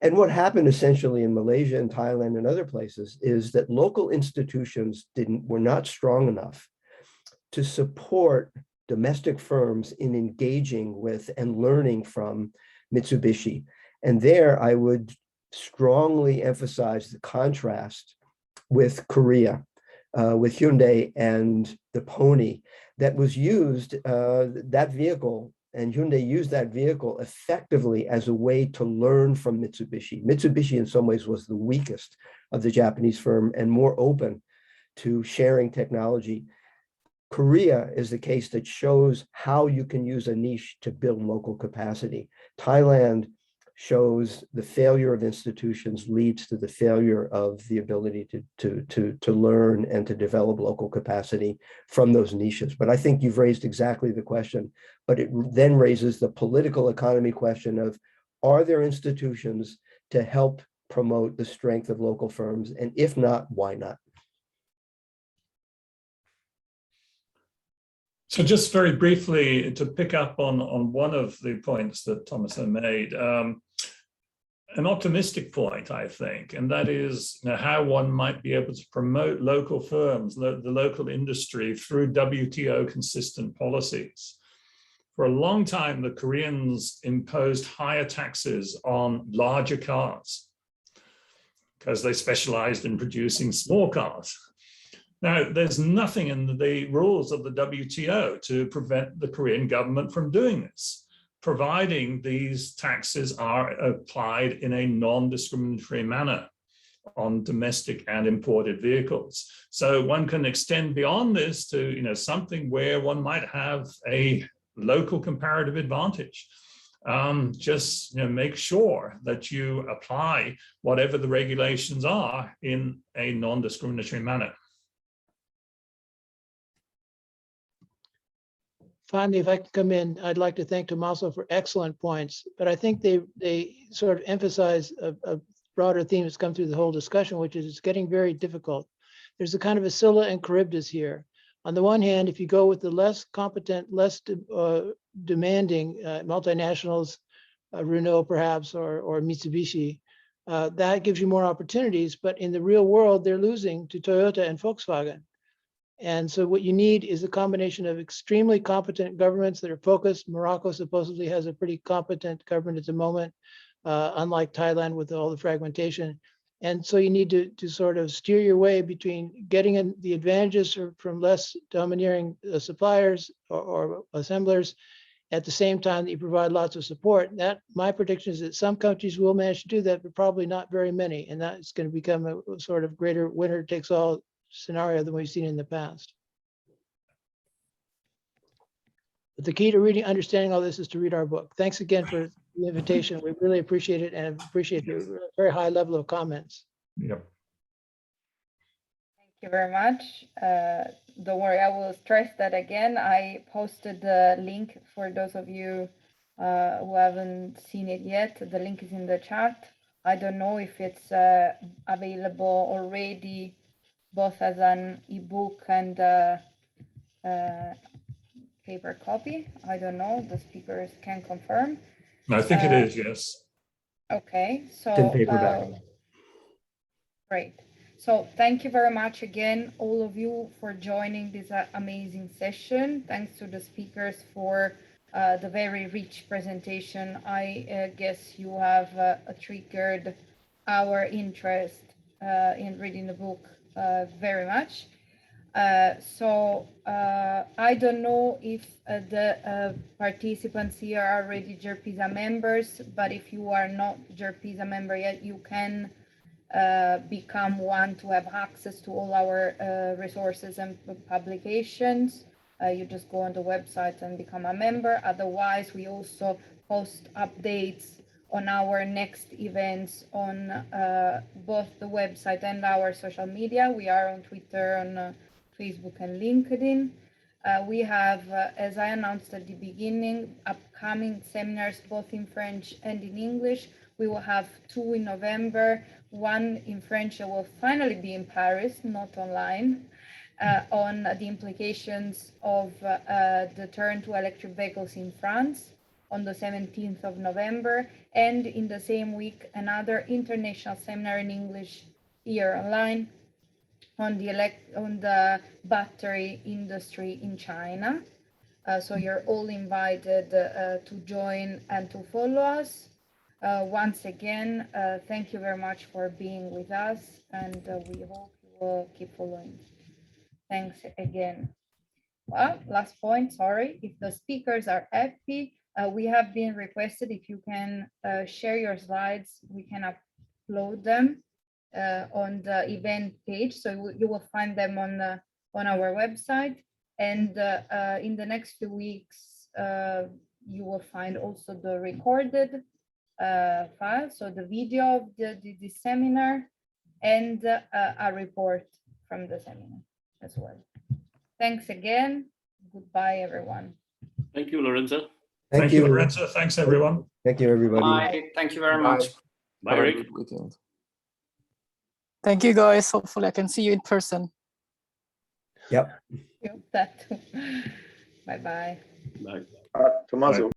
And what happened essentially in Malaysia and Thailand and other places is that local institutions were not strong enough to support domestic firms in engaging with and learning from Mitsubishi. And there I would strongly emphasize the contrast with Korea, with Hyundai and the Pony that was used, that vehicle, and Hyundai used that vehicle effectively as a way to learn from Mitsubishi. Mitsubishi in some ways was the weakest of the Japanese firm and more open to sharing technology. Korea is the case that shows how you can use a niche to build local capacity. Thailand shows the failure of institutions leads to the failure of the ability to learn and to develop local capacity from those niches. But I think you've raised exactly the question, but it then raises the political economy question of, are there institutions to help promote the strength of local firms? And if not, why not? So just very briefly to pick up on one of the points that Thomas made, an optimistic point, I think, and that is how one might be able to promote local firms, the local industry through WTO consistent policies. For a long time, the Koreans imposed higher taxes on larger cars because they specialized in producing small cars. Now, there's nothing in the rules of the WTO to prevent the Korean government from doing this, providing these taxes are applied in a non-discriminatory manner on domestic and imported vehicles. So one can extend beyond this to something where one might have a local comparative advantage. Just make sure that you apply whatever the regulations are in a non-discriminatory manner. Finally, if I can come in, I'd like to thank Tommaso for excellent points, but I think they sort of emphasize a broader theme that's come through the whole discussion, which is it's getting very difficult. There's a kind of a Scylla and Charybdis here. On the one hand, if you go with the less competent, less demanding multinationals, Renault perhaps, or Mitsubishi, that gives you more opportunities, but in the real world, they're losing to Toyota and Volkswagen. And so what you need is a combination of extremely competent governments that are focused. Morocco supposedly has a pretty competent government at the moment, unlike Thailand with all the fragmentation. And so you need to sort of steer your way between getting in the advantages from less domineering suppliers or assemblers at the same time that you provide lots of support. That, my prediction is that some countries will manage to do that, but probably not very many. And that's going to become a sort of greater winner takes all scenario than we've seen in the past. But the key to reading, understanding all this is to read our book. Thanks again for the invitation. We really appreciate it and appreciate the very high level of comments. Yep. Thank you very much. Don't worry, I will stress that again. I posted the link for those of you who haven't seen it yet. The link is in the chat. I don't know if it's available already, both as an ebook and paper copy. I don't know. The speakers can confirm. I think it is, yes. Okay, so It's in paperback. great. So thank you very much again, all of you, for joining this amazing session. Thanks to the speakers for the very rich presentation. I guess you have triggered our interest in reading the book very much. I don't know if the participants here are already JERPISA members, but if you are not JERPISA member yet, you can become one to have access to all our resources and publications. You just go on the website and become a member. Otherwise, we also post updates on our next events on both the website and our social media. We are on Twitter, on Facebook and LinkedIn. We have, as I announced at the beginning, upcoming seminars both in French and in English. We will have 2 in November, one in French that will finally be in Paris, not online, on the implications of the turn to electric vehicles in France on the 17th of November. And in the same week, another international seminar in English here online on the battery industry in China. So you're all invited to join and to follow us. Once again, thank you very much for being with us, and we hope you will keep following. Thanks again. Well, last point, sorry. If the speakers are happy, we have been requested if you can share your slides, we can upload them on the event page, so you will find them on our website. And in the next few weeks, you will find also the recorded file, so the video of the seminar, and a report from the seminar as well. Thanks again. Goodbye, everyone. Thank you, Lorenzo. Thank you, Lorenzo. Thanks, everyone. Thank you, everybody. Bye. Thank you very much. Bye, Have a Rick. good weekend. Thank you, guys. Hopefully I can see you in person. Yep. That too. Bye-bye. Bye. Tommaso.